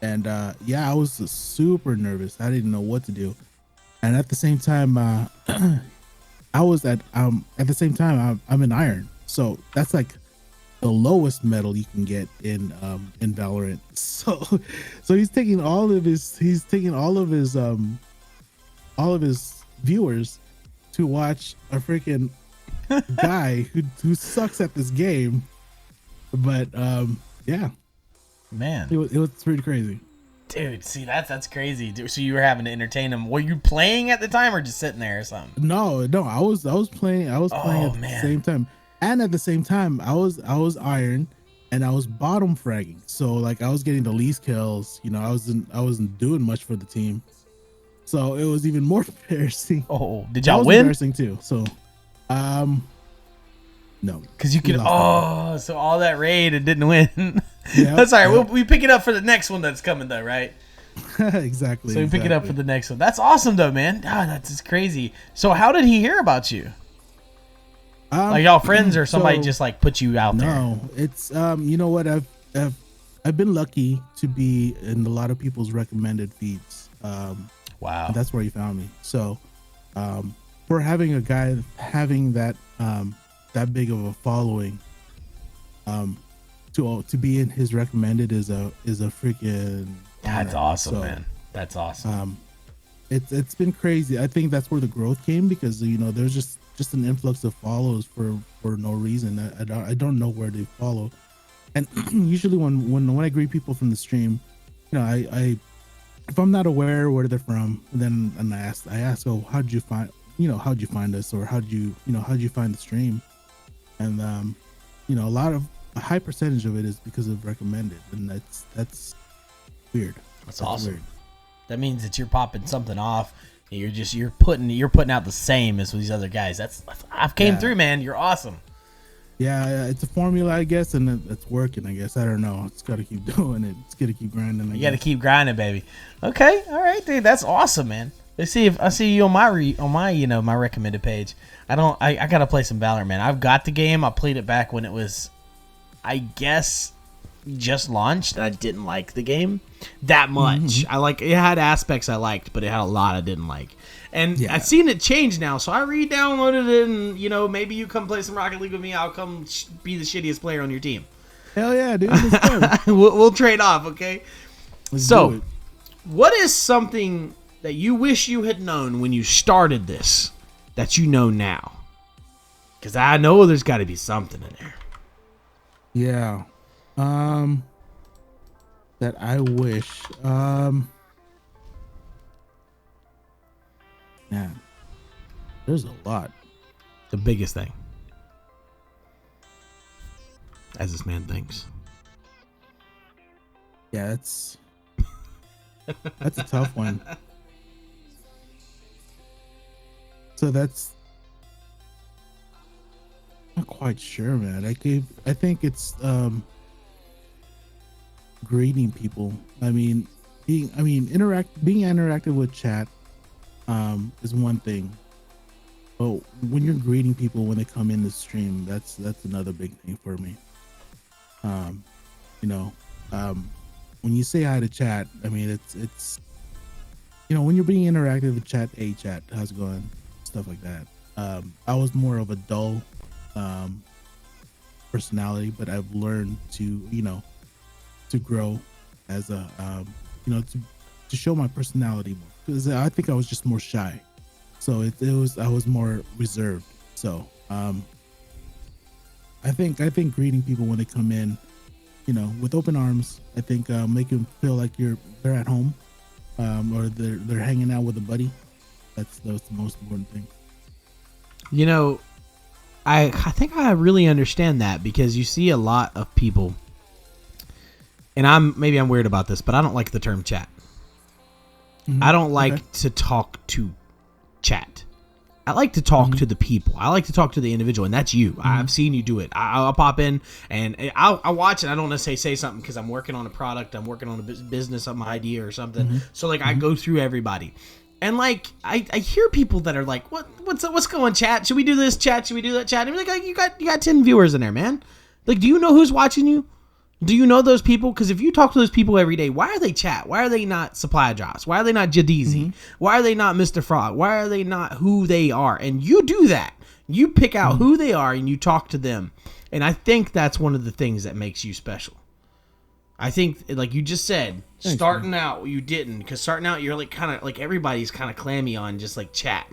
And I was super nervous. I didn't know what to do. And at the same time, I'm in iron. So that's like the lowest medal you can get in Valorant. So he's taking all of his viewers to watch a freaking guy who sucks at this game. But yeah. Man, it was pretty crazy, dude. See, that's crazy. So you were having to entertain him. Were you playing at the time, or just sitting there or something? No, I was playing. I was playing at the same time, and at the same time, I was iron, and I was bottom fragging. So like I was getting the least kills. I wasn't doing much for the team. So it was even more embarrassing. Oh, did y'all win? Embarrassing too. So, no, because you could. Oh, so all that raid and didn't win. Yep, that's all right. We pick it up for the next one that's coming, though, right? Exactly. So we pick it up for the next one. That's awesome, though, man. God, that's just crazy. So how did he hear about you? Like y'all friends, or somebody just like put you out there? No, it's you know what? I've been lucky to be in a lot of people's recommended feeds. Wow, that's where he found me. So, for having a guy having that big of a following, to be in his recommended is a freaking that's awesome, man. That's awesome. It's been crazy. I think that's where the growth came, because there's just an influx of follows for no reason. I don't know where they follow, and usually when I greet people from the stream, I if I'm not aware where they're from, then I ask, oh, how'd you find us, or how'd you find the stream? And a high percentage of it is because of recommended, and that's weird. That's awesome. Weird. That means that you're popping something off. You're putting out the same as these other guys. I've came through, man. You're awesome. Yeah, it's a formula, I guess, and it's working. I guess I don't know. It's got to keep doing it. It's got to keep grinding. You got to keep grinding, baby. Okay, all right, dude. That's awesome, man. Let's see if I see you on my my recommended page. I gotta play some Valorant, man. I've got the game. I played it back when it was, I guess, just launched. I didn't like the game that much. Mm-hmm. It had aspects I liked, but it had a lot I didn't like. And I've seen it change now, so I re-downloaded it, and maybe you come play some Rocket League with me. I'll come be the shittiest player on your team. Hell yeah, dude! Let's go. we'll trade off, okay? Let's do it. What is something that you wish you had known when you started this that you know now? Because I know there's got to be something in there. Yeah. That I wish. Yeah. There's a lot. The biggest thing. As this man thinks. Yeah, that's a tough one. So that's not quite sure, man. I think it's greeting people. Being interactive with chat is one thing. But when you're greeting people when they come in the stream, that's another big thing for me. When you say hi to chat, it's when you're being interactive with chat, hey chat, how's it going? Stuff like that. I was more of a dull personality, but I've learned to grow as a to show my personality more, because I think I was just more shy, so I was more reserved. So I think greeting people when they come in, with open arms, I think make them feel like they're at home, or they're hanging out with a buddy. That's the most important thing. I think I really understand that, because you see a lot of people, and I'm weird about this, but I don't like the term chat. Mm-hmm. I don't like to talk to chat. I like to talk to the people. I like to talk to the individual, and that's you. Mm-hmm. I've seen you do it. I'll pop in and I'll watch it. I don't necessarily say something because I'm working on a product, I'm working on a business, some idea or something. Mm-hmm. So I go through everybody, and I hear people that are like, what's going, chat? Should we do this, chat? Should we do that, chat? And I'm like, you got 10 viewers in there, man. Like, do you know who's watching you? Do you know those people? Because if you talk to those people every day, why are they chat? Why are they not Supply Drops? Why are they not JDEEZY? Mm-hmm. Why are they not Mr. Frog? Why are they not who they are? And you do that. You pick out who they are and you talk to them. And I think that's one of the things that makes you special. I think, like you just said, thanks, starting out, you didn't. Because starting out, you're everybody's kind of clammy on just chat.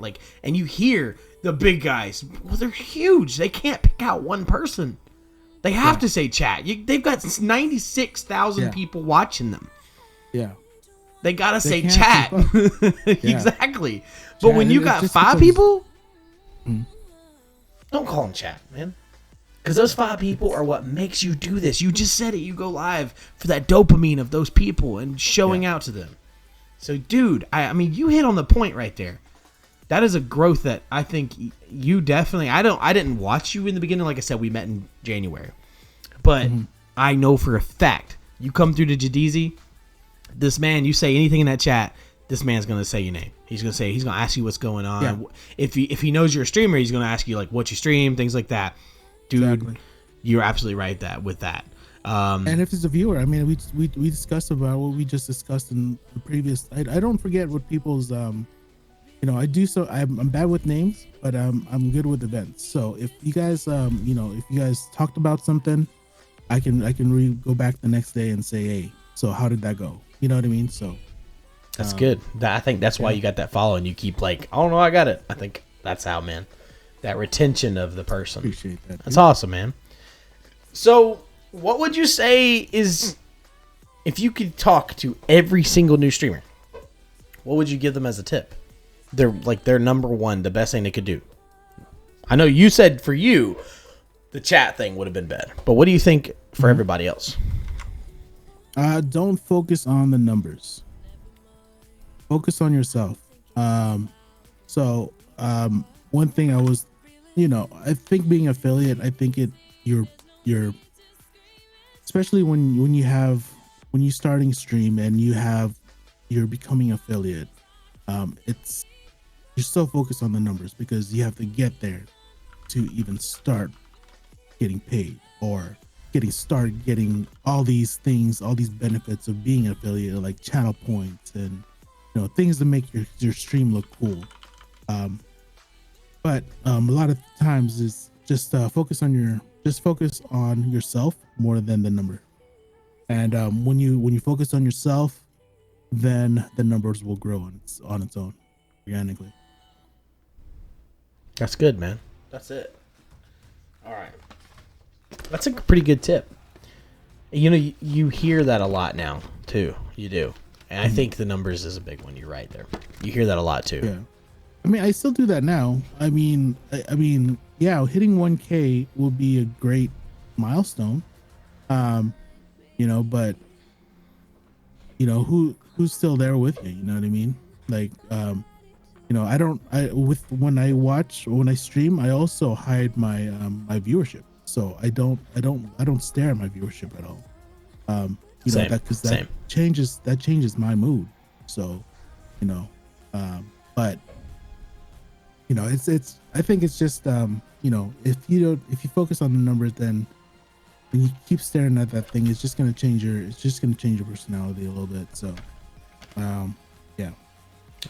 And you hear the big guys. Well, they're huge. They can't pick out one person. They have to say chat. They've got 96,000 people watching them. Yeah. They got to say chat. Exactly. Chat, but when you got 5 people, don't call them chat, man. Because those 5 people are what makes you do this. You just said it. You go live for that dopamine of those people and showing out to them. So, dude, you hit on the point right there. That is a growth that I think you definitely. I didn't watch you in the beginning. Like I said, we met in January, but I know for a fact you come through to JDEEZY. This man, you say anything in that chat, this man's gonna say your name. He's gonna ask you what's going on. Yeah. If he knows you're a streamer, he's gonna ask you what you stream, things like that. Dude, exactly. You're absolutely right with that. And if it's a viewer, we discussed about what we just discussed in the previous. I don't forget what people's I do, so I'm bad with names, but I'm good with events. So if you guys if you guys talked about something, I can go back the next day and say, hey, so how did that go? You know what I mean? So that's good. I think that's why you got that follow, and you keep oh no, I got it. I think that's how, man. That retention of the person. Appreciate that. That's awesome, man. So what would you say is, if you could talk to every single new streamer, what would you give them as a tip? They're number one, the best thing they could do. I know you said for you, the chat thing would have been better, but what do you think for everybody else? Don't focus on the numbers. focus on yourself. So one thing I was, I think being affiliate, I think you're especially when you starting stream and you're becoming affiliate. It's you're so focused on the numbers because you have to get there to even start getting paid or getting all these things, all these benefits of being an affiliate, like channel points and things to make your stream look cool. But a lot of times is just focus on yourself more than the number. And when you focus on yourself, then the numbers will grow on its own organically. That's good, man. That's it. All right. That's a pretty good tip. You hear that a lot now, too. You do. And I think the numbers is a big one. You're right there. You hear that a lot, too. Yeah. I mean, I still do that now. I mean, yeah, hitting 1K will be a great milestone. But who's still there with me? You know what I mean? Like, when I stream, I also hide my my viewership. So I don't stare at my viewership at all. Same. That changes my mood. So, but it's I think it's just if you focus on the numbers, then when you keep staring at that thing, it's just gonna change your personality a little bit. So, yeah.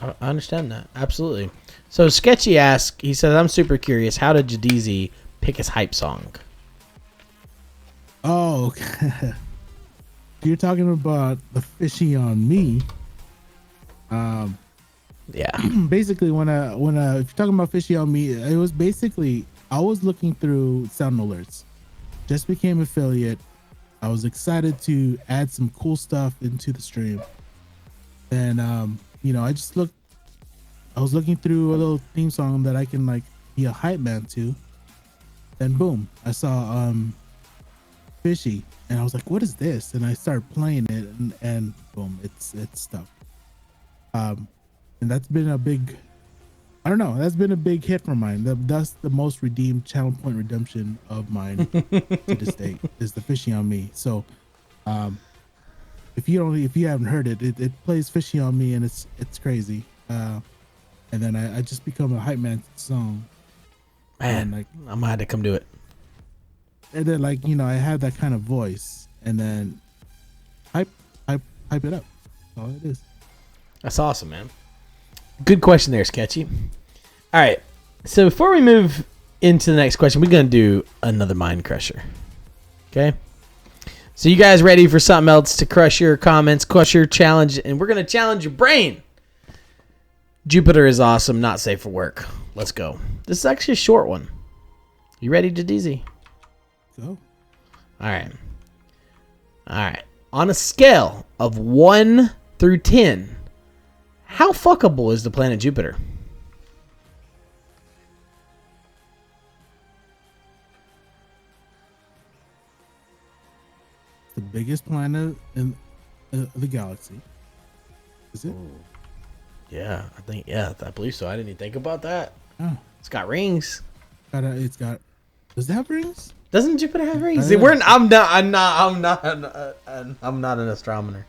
I understand that. Absolutely. So Sketchy asks, he said, I'm super curious, how did JDEEZY pick his hype song? Oh, you're talking about the fishy on me. Yeah. Basically, when if you're talking about fishy on me, it was basically I was looking through sound alerts. Just became affiliate. I was excited to add some cool stuff into the stream, and I was looking through a little theme song that I can like be a hype man to. Then boom, I saw fishy, and I was like, what is this? And I started playing it, and boom, it's stuff. And that's been a big hit for mine. That's the most redeemed channel point redemption of mine to this date is the fishy on me. So if you haven't heard it, it plays fishy on me, and it's crazy. And then I just become a hype man to the song. Man, like, I'm gonna have to come do it. And then I have that kind of voice, and then hype it up. That's all it is. That's awesome, man. Good question there, Sketchy. All right. So before we move into the next question, we're going to do another mind crusher. Okay? So you guys ready for something else to crush your comments, crush your challenge, and we're going to challenge your brain. Jupiter is awesome, not safe for work. Let's go. This is actually a short one. You ready, JDEEZY? Go. All right. All right. On a scale of 1 through 10, how fuckable is the planet Jupiter? The biggest planet in the galaxy. Is it? Yeah, I believe so. I didn't even think about that. Oh. It's got rings. Does it have rings? Doesn't Jupiter have rings? Yeah. I'm not an astronomer,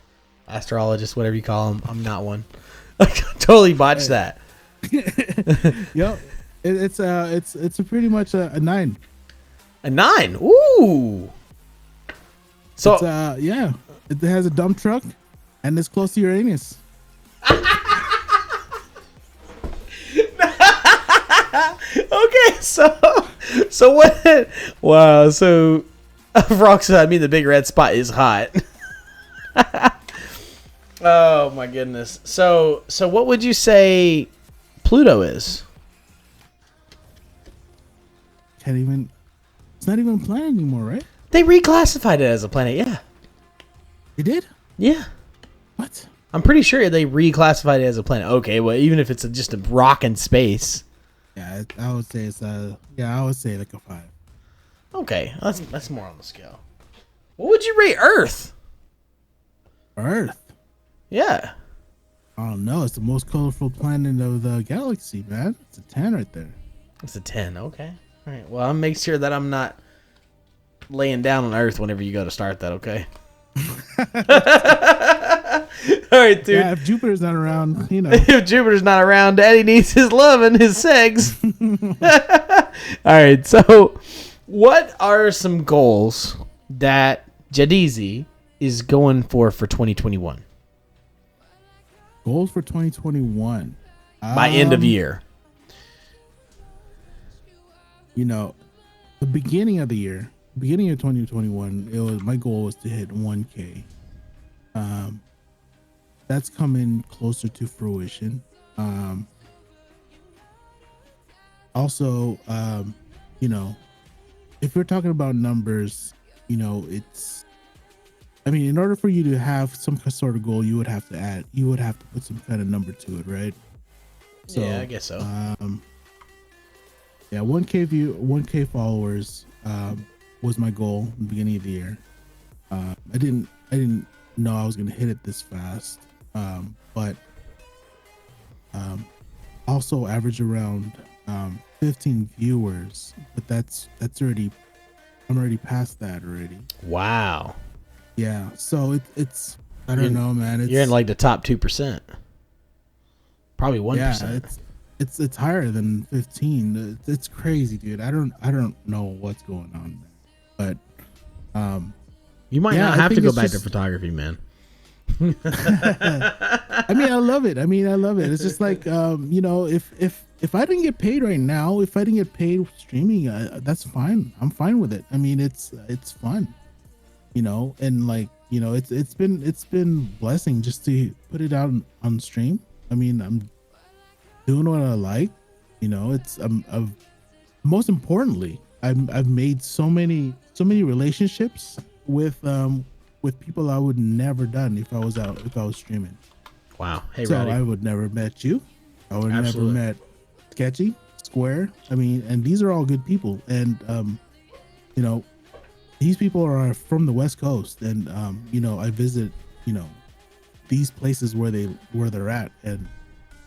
astrologist, whatever you call them. I'm not one. I totally botched that. Yep. It's a pretty much a 9. A 9. Ooh. So it's, yeah, it has a dump truck, and it's close to Uranus. Okay, so what? Wow. So Roxanne, I mean, the big red spot is hot. Oh my goodness. So what would you say Pluto is? It's not even a planet anymore, right? They reclassified it as a planet, yeah. They did? Yeah. What? I'm pretty sure they reclassified it as a planet. Okay, well, even if it's just a rock in space. Yeah, I would say I would say like a 5. Okay, that's more on the scale. What would you rate Earth? Earth? Yeah. I don't know. It's the most colorful planet of the galaxy, man. It's a 10 right there. It's a 10. Okay. All right. Well, I'll make sure that I'm not laying down on Earth whenever you go to start that, okay? All right, dude. Yeah, if Jupiter's not around, you know. If Jupiter's not around, Daddy needs his love and his sex. All right, so what are some goals that JDEEZY is going for 2021? Goals for 2021. By end of year. You know, the beginning of the year, beginning of 2021, my goal was to hit 1K. That's coming closer to fruition. Also, you know, if we're talking about numbers, you know, in order for you to have some sort of goal, you would have to put some kind of number to it, right? So, yeah, I guess so. Yeah, 1K followers was my goal in the beginning of the year. I didn't know I was gonna hit it this fast, but also average around 15 viewers. But I'm already past that already. Wow. Yeah, so it's I don't know, man. You're in like the top 2%, probably 1%. Yeah, it's higher than 15. It's crazy, dude. I don't know what's going on there, but you might not have to go back to photography, man. I mean, I love it. It's just like you know, if I didn't get paid right now, if I didn't get paid streaming, that's fine. I'm fine with it. I mean, it's fun, you know, and like, you know, it's been blessing just to put it out on stream. I mean, I'm doing what I like, you know. Most importantly, I've made so many relationships with people I would never done if I was streaming. Wow. Hey, so Roddy. I would never met you. I would Absolutely. never met Sketchy, Square. I mean, and these are all good people. And you know, these people are from the West Coast, and you know, I visit, you know, these places where they're at. And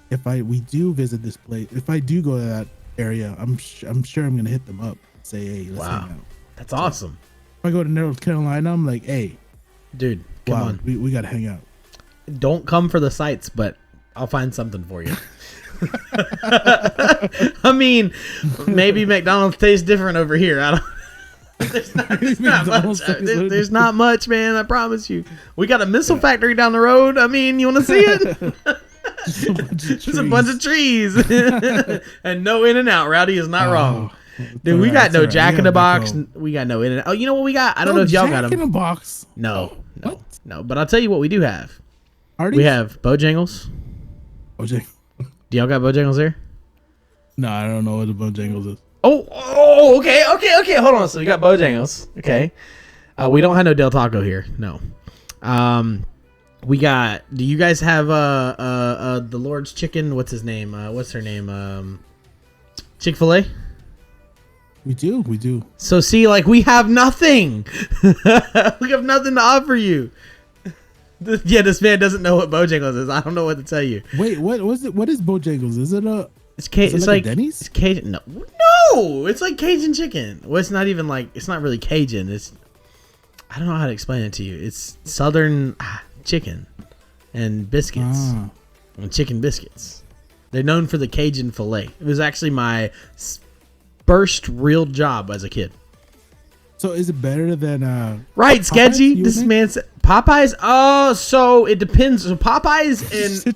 if we do visit this place, if I do go to that area, I'm sure I'm gonna hit them up and say, hey, let's hang out. That's awesome. If I go to North Carolina, I'm like, hey, dude, come on. We gotta hang out. Don't come for the sights, but I'll find something for you. I mean, maybe McDonald's tastes different over here. I don't. There's not much, man. I promise you. We got a missile factory down the road. I mean, you want to see it? Just a bunch of trees. And no In and Out. Rowdy is not wrong. Dude, we got no Jack in the Box. We got no In and Out. Oh, you know what we got? I don't know if y'all got them. Jack in the Box. No. But I'll tell you what we do have. Arby's? We have Bojangles. Bojangles. Do y'all got Bojangles there? No, I don't know what the Bojangles is. Oh, okay. Hold on. So we got Bojangles. Okay. We don't have no Del Taco here. No. We got. Do you guys have the Lord's Chicken? What's his name? What's her name? Chick-fil-A. We do. So see, like, we have nothing. We have nothing to offer you. This man doesn't know what Bojangles is. I don't know what to tell you. Wait, what was it? What is Bojangles? Is it a? It's like a Denny's? It's Cajun. No, it's like Cajun chicken. Well, it's not even like. It's not really Cajun. I don't know how to explain it to you. It's Southern chicken and biscuits and chicken biscuits. They're known for the Cajun filet. It was actually my first real job as a kid. So is it better than right, Sketchy? Popeyes, This man said Popeyes. Oh, so it depends. So Popeyes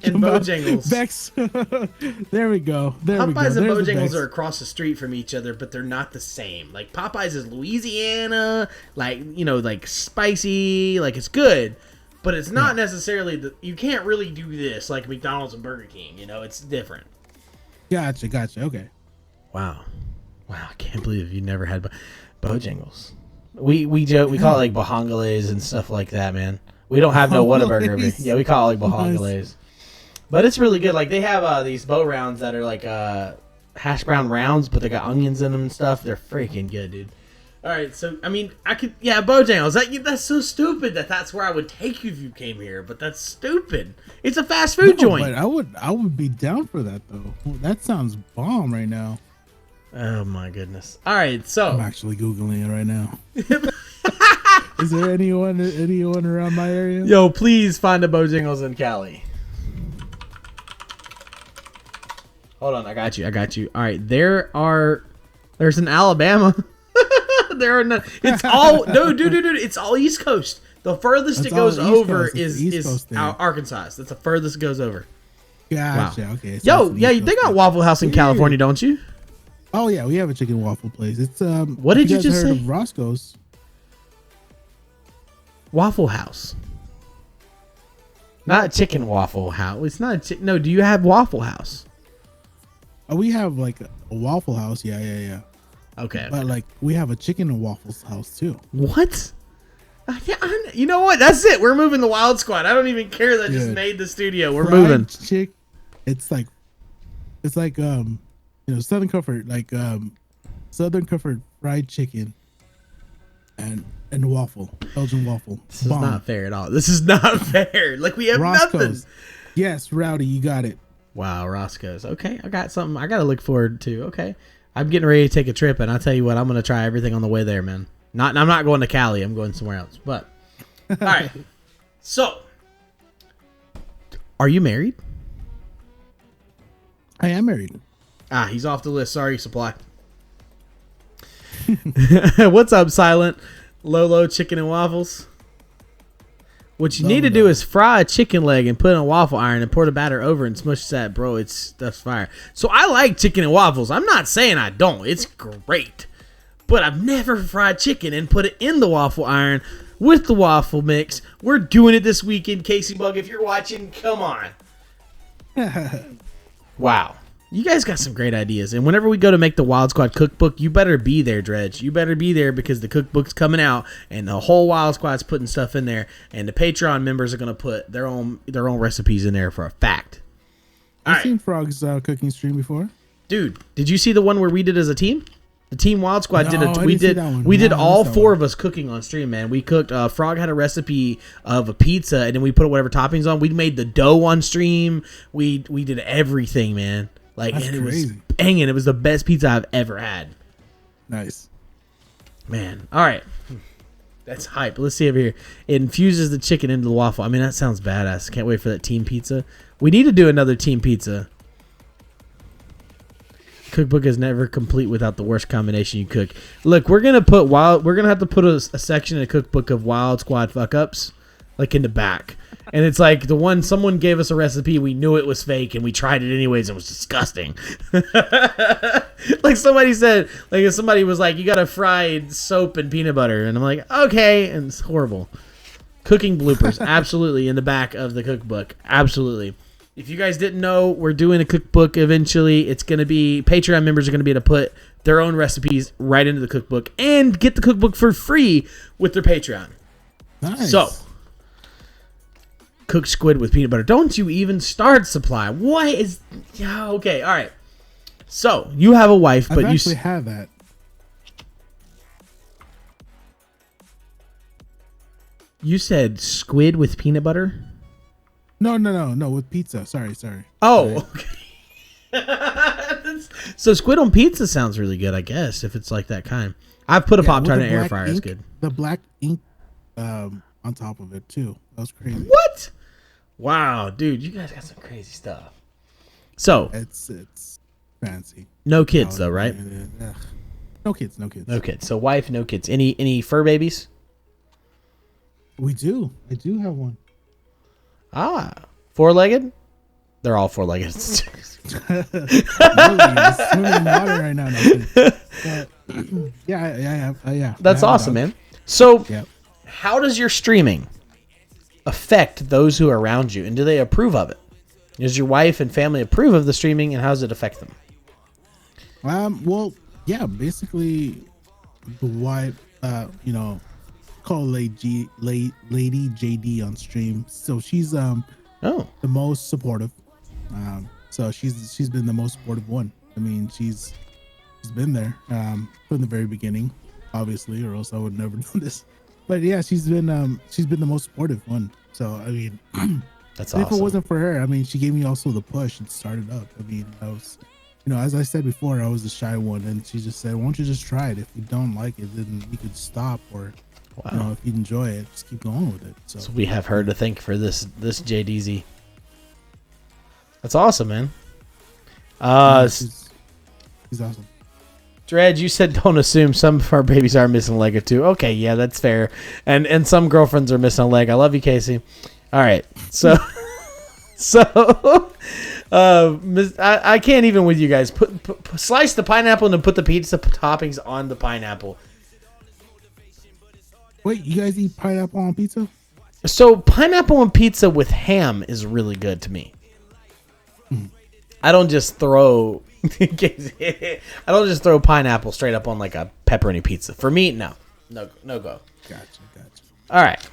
and Bojangles. Bex. There we go. Popeyes and Bojangles are across the street from each other, but they're not the same. Like Popeyes is Louisiana, like, you know, like spicy, like it's good, but it's not necessarily you can't really do this like McDonald's and Burger King. You know, it's different. Gotcha. Okay. Wow, I can't believe you never had Bojangles. We joke, we call it like Bojangles and stuff like that, man. We don't have no Whataburger over here. Yeah, we call it like Bojangles. Nice. But it's really good. Like they have these bow rounds that are like hash brown rounds, but they got onions in them and stuff. They're freaking good, dude. All right, so I mean, I could, yeah, Bojangles. That's so stupid that's where I would take you if you came here, but that's stupid. It's a fast food joint. But I would be down for that though. That sounds bomb right now. Oh my goodness. All right, so I'm actually googling it right now. Is there anyone around my area? yo, please find a Bojangles in Cali. Hold on, I got you. All right, there's an Alabama. There are no. It's all no, dude. It's all East Coast. The furthest it goes over is Arkansas. That's the furthest it goes over. Gotcha. Wow. Okay. So yo, yeah, they got Waffle House in California, don't you? Oh yeah, we have a chicken waffle place. It's What did you guys just heard say? Of Roscoe's. Waffle House. Not chicken Waffle House. It's not. No, do you have Waffle House? Oh, we have like a Waffle House. Yeah. Okay. But like we have a chicken and waffles house too. What? You know what? That's it. We're moving the Wild Squad. I don't even care that just made the studio. We're moving. It's like Southern Comfort, like Southern Comfort fried chicken and waffle, Belgian waffle. This is not fair at all. This is not fair. Like we have Roscoe's. nothing. Yes, Rowdy, you got it. Wow, Roscoe's. Okay, I got something I got to look forward to. Okay. I'm getting ready to take a trip, and I'll tell you what, I'm going to try everything on the way there, man. I'm not going to Cali. I'm going somewhere else. But, all right. So, are you married? I am married. He's off the list. Sorry, Supply. What's up, Silent? Lolo Chicken and Waffles. What you need to do is fry a chicken leg and put it in a waffle iron and pour the batter over and smush that, bro. That's fire. So I like chicken and waffles. I'm not saying I don't. It's great. But I've never fried chicken and put it in the waffle iron with the waffle mix. We're doing it this weekend, Casey Bug. If you're watching, come on. Wow. You guys got some great ideas. And whenever we go to make the Wild Squad cookbook, you better be there, Dredge. You better be there because the cookbook's coming out and the whole Wild Squad's putting stuff in there. And the Patreon members are going to put their own recipes in there for a fact. I've seen Frog's cooking stream before. Dude, did you see the one where we did as a team? The Team Wild Squad We did all four of us cooking on stream, man. We cooked. Frog had a recipe of a pizza, and then we put whatever toppings on. We made the dough on stream. We did everything, man. Like, that's and it crazy. was banging. It was the best pizza I've ever had. Nice, man. All right, that's hype. Let's see over here. It infuses the chicken into the waffle. I mean, that sounds badass. Can't wait for that team pizza. We need to do another team pizza. Cookbook is never complete without the worst combination you cook. Look, we're gonna have to put a section in a cookbook of Wild Squad fuck ups, like in the back. And it's like the one someone gave us a recipe, we knew it was fake, and we tried it anyways. And it was disgusting. Like somebody said, like if somebody was like, "You got to fry soap and peanut butter," and I'm like, "Okay," and it's horrible. Cooking bloopers, absolutely in the back of the cookbook, absolutely. If you guys didn't know, we're doing a cookbook eventually. It's going to be, Patreon members are going to be able to put their own recipes right into the cookbook and get the cookbook for free with their Patreon. Nice. So, cooked squid with peanut butter. Don't you even start, Supply. What is, yeah, okay, all right. So, you have a wife, but I actually have that. You said squid with peanut butter? No, with pizza. Sorry. Oh, okay. So squid on pizza sounds really good, I guess, if it's like that kind. I've put a Pop-Tart in an air fryer. It's good. The black ink on top of it, too. That was crazy. What? Wow, dude, you guys got some crazy stuff. So. It's fancy. No kids, though, right? No kids. No kids. So wife, no kids. Any fur babies? We do. I do have one. Four-legged? They're all four-legged. Swimming in water right now. Yeah. That's awesome, man. So, how does your streaming affect those who are around you, and do they approve of it? Does your wife and family approve of the streaming, and how does it affect them? Well, yeah. Basically, the wife, call Lady JD on stream. So she's the most supportive. So she's been the most supportive one. I mean, she's been there from the very beginning. obviously, or else I would never do this. But yeah, she's been the most supportive one. So I mean, That's if awesome. it wasn't for her, I mean, she gave me also the push and started up. I mean, I was, as I said before, I was the shy one, and she just said, "Why don't you just try it? If you don't like it, then you could stop, or Wow. if you enjoy it, just keep going with it." So we have her to thank for this JDZ. That's awesome, man. She's awesome. Dredge, you said don't assume some of our babies are missing a leg or two. Okay, yeah, that's fair. And some girlfriends are missing a leg. I love you, Casey. All right, so I can't even with you guys. Slice the pineapple and then put the pizza toppings on the pineapple. Wait, you guys eat pineapple on pizza? So pineapple on pizza with ham is really good to me. I don't just throw pineapple straight up on like a pepperoni pizza. For me, no go. Gotcha. All right,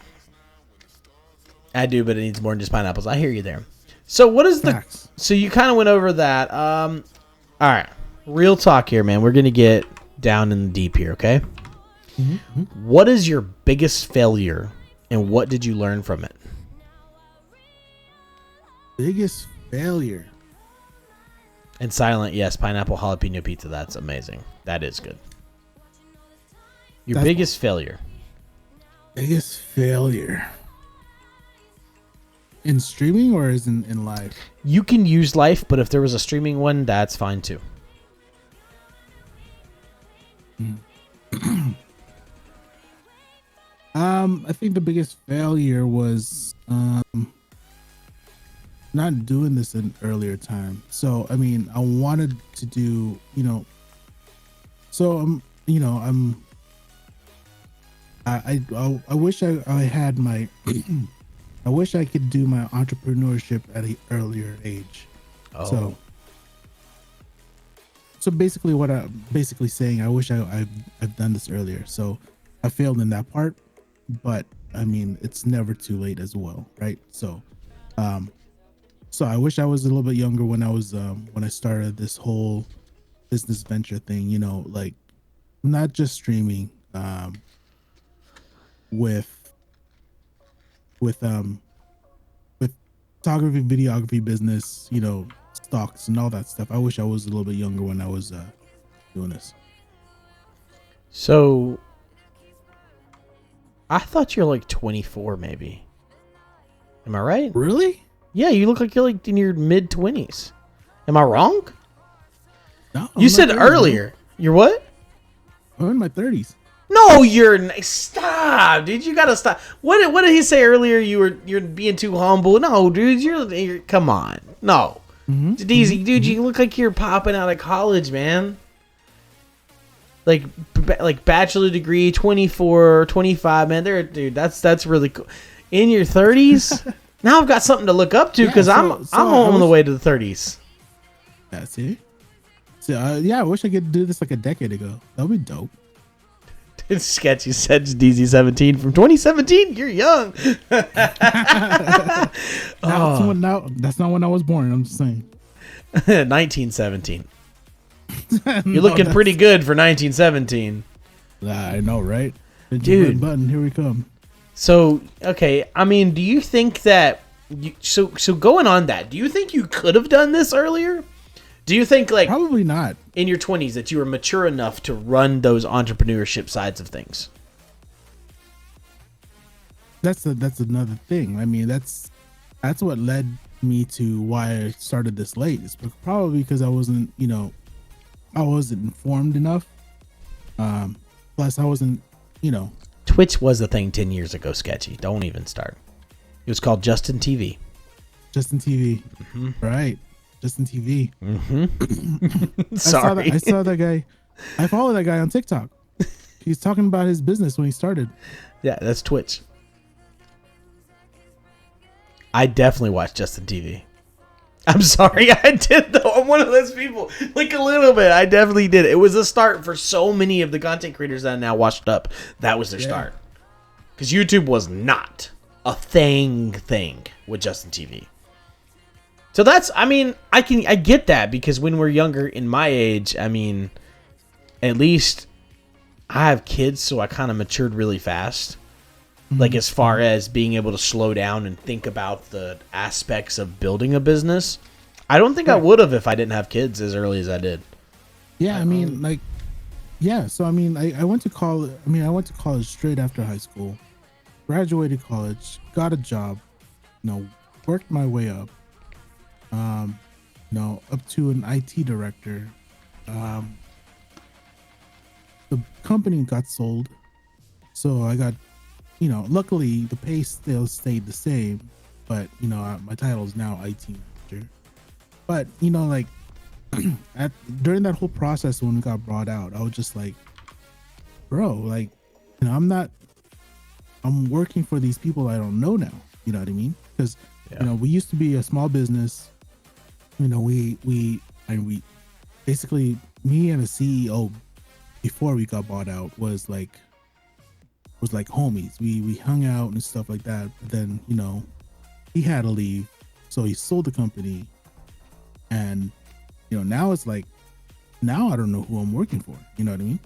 I do, but it needs more than just pineapples. I hear you there. So what is Facts. So you kind of went over that. All right, real talk here, man. We're gonna get down in the deep here, okay? Mm-hmm. What is your biggest failure, and what did you learn from it? Biggest failure. And silent, yes, pineapple jalapeno pizza. That's amazing. That is good. Your biggest failure. Biggest failure. In streaming or is in live? You can use life, but if there was a streaming one, that's fine too. I think the biggest failure was not doing this in earlier time. So I mean, I wanted to do, so I wish I had my I wish I could do my entrepreneurship at an earlier age. Oh. So basically what I'm basically saying, I wish I've done this earlier. So I failed in that part, but I mean, it's never too late as well, right? So so I wish I was a little bit younger when I started this whole business venture thing, like not just streaming, with photography, videography business, stocks and all that stuff. I wish I was a little bit younger when I was doing this. So I thought you're like 24 maybe. Am I right? Really? Yeah, you look like you're like in your mid 20s. Am I wrong? No. You said earlier. You're what? I'm in my 30s. No, stop, dude. You gotta stop. What did he say earlier? You're being too humble. No, dude. You're come on. No, JDEEZY, dude. You look like you're popping out of college, man. Like bachelor degree, 24, 25, man. Dude. That's really cool. In your 30s. Now I've got something to look up to because I'm on the way to the 30s. That's it. So yeah, I wish I could do this like a decade ago. That'd be dope. It's sketchy. Said JDEEZY17 from 2017. You're young. That's not when I was born. I'm just saying. 1917. You're looking pretty good for 1917. I know, right? Dude. Button, here we come. So, okay. I mean, do you think that... So going on that, do you think you could have done this earlier? Do you think, like... Probably not. In your 20s, that you were mature enough to run those entrepreneurship sides of things? That's another thing. I mean, that's what led me to why I started this late. It's probably because I wasn't informed enough. Plus I wasn't, Twitch was the thing 10 years ago, sketchy. Don't even start. It was called Justin TV. Justin TV. Mm-hmm. Right. Justin TV. Mm-hmm. Sorry. I saw that guy. I follow that guy on TikTok. He's talking about his business when he started. Yeah, that's Twitch. I definitely watched Justin TV. I'm sorry, I did though. I'm one of those people. Like a little bit. I definitely did. It was a start for so many of the content creators that are now washed up. That was their start. Because YouTube was not a thing with Justin TV. So that's, I mean, I get that because when we're younger in my age, I mean, at least I have kids, so I kind of matured really fast. Like as far as being able to slow down and think about the aspects of building a business. I don't think I would have if I didn't have kids as early as I did. Yeah, I mean, like, yeah. So I mean, I went to college. I mean, I went to college straight after high school, graduated college, got a job, worked my way up, up to an IT director. The company got sold, so I got, luckily the pay still stayed the same, but my title is now IT manager. But like during that whole process when we got brought out, I was just like, bro, like, I'm working for these people I don't know now. You know what I mean? Because we used to be a small business. We basically, me and the CEO before we got bought out was like homies. We hung out and stuff like that. But then he had to leave, so he sold the company, and now it's like, now I don't know who I'm working for. You know what I mean?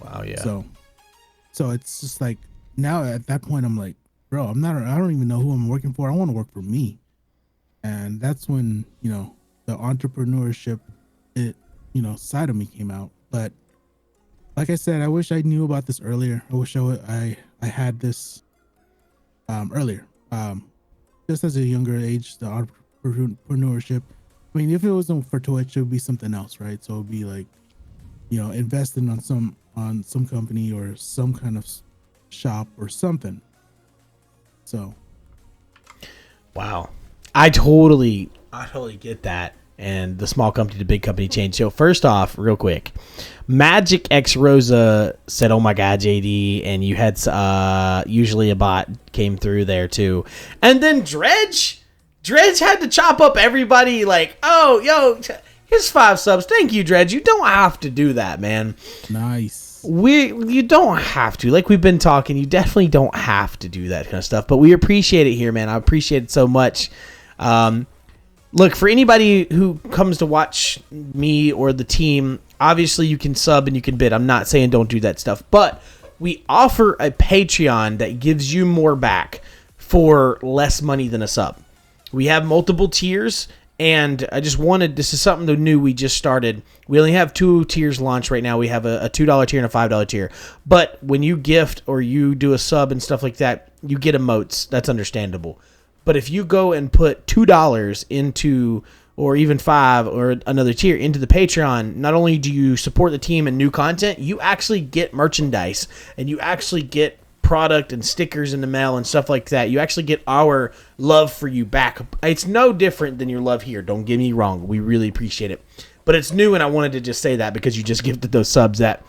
Wow. Yeah. So it's just like, now at that point I'm like, bro, I don't even know who I'm working for. I want to work for me. And that's when the entrepreneurship side of me came out. But like I said, I wish I knew about this earlier. I wish I had this earlier. Just as a younger age, the entrepreneurship. I mean, if it wasn't for Twitch, it would be something else, right? So it would be like, investing on some company or some kind of shop or something. So, wow, I totally get that. And the small company to big company change. So first off, real quick, Magic X Rosa said, "Oh my God, JD," and you had usually a bot came through there too, and then Dredge had to chop up everybody like, "Oh, yo, here's 5 subs. Thank you, Dredge. You don't have to do that, man. Nice. You don't have to. Like we've been talking, you definitely don't have to do that kind of stuff. But we appreciate it here, man. I appreciate it so much." Look, for anybody who comes to watch me or the team, obviously you can sub and you can bid. I'm not saying don't do that stuff, but we offer a Patreon that gives you more back for less money than a sub. We have multiple tiers, and this is something new we just started. We only have 2 tiers launched right now. We have a $2 tier and a $5 tier. But when you gift or you do a sub and stuff like that, you get emotes. That's understandable. But if you go and put $2 into, or even $5 or another tier into the Patreon, not only do you support the team and new content, you actually get merchandise and you actually get product and stickers in the mail and stuff like that. You actually get our love for you back. It's no different than your love here. Don't get me wrong. We really appreciate it. But it's new, and I wanted to just say that because you just gifted those subs that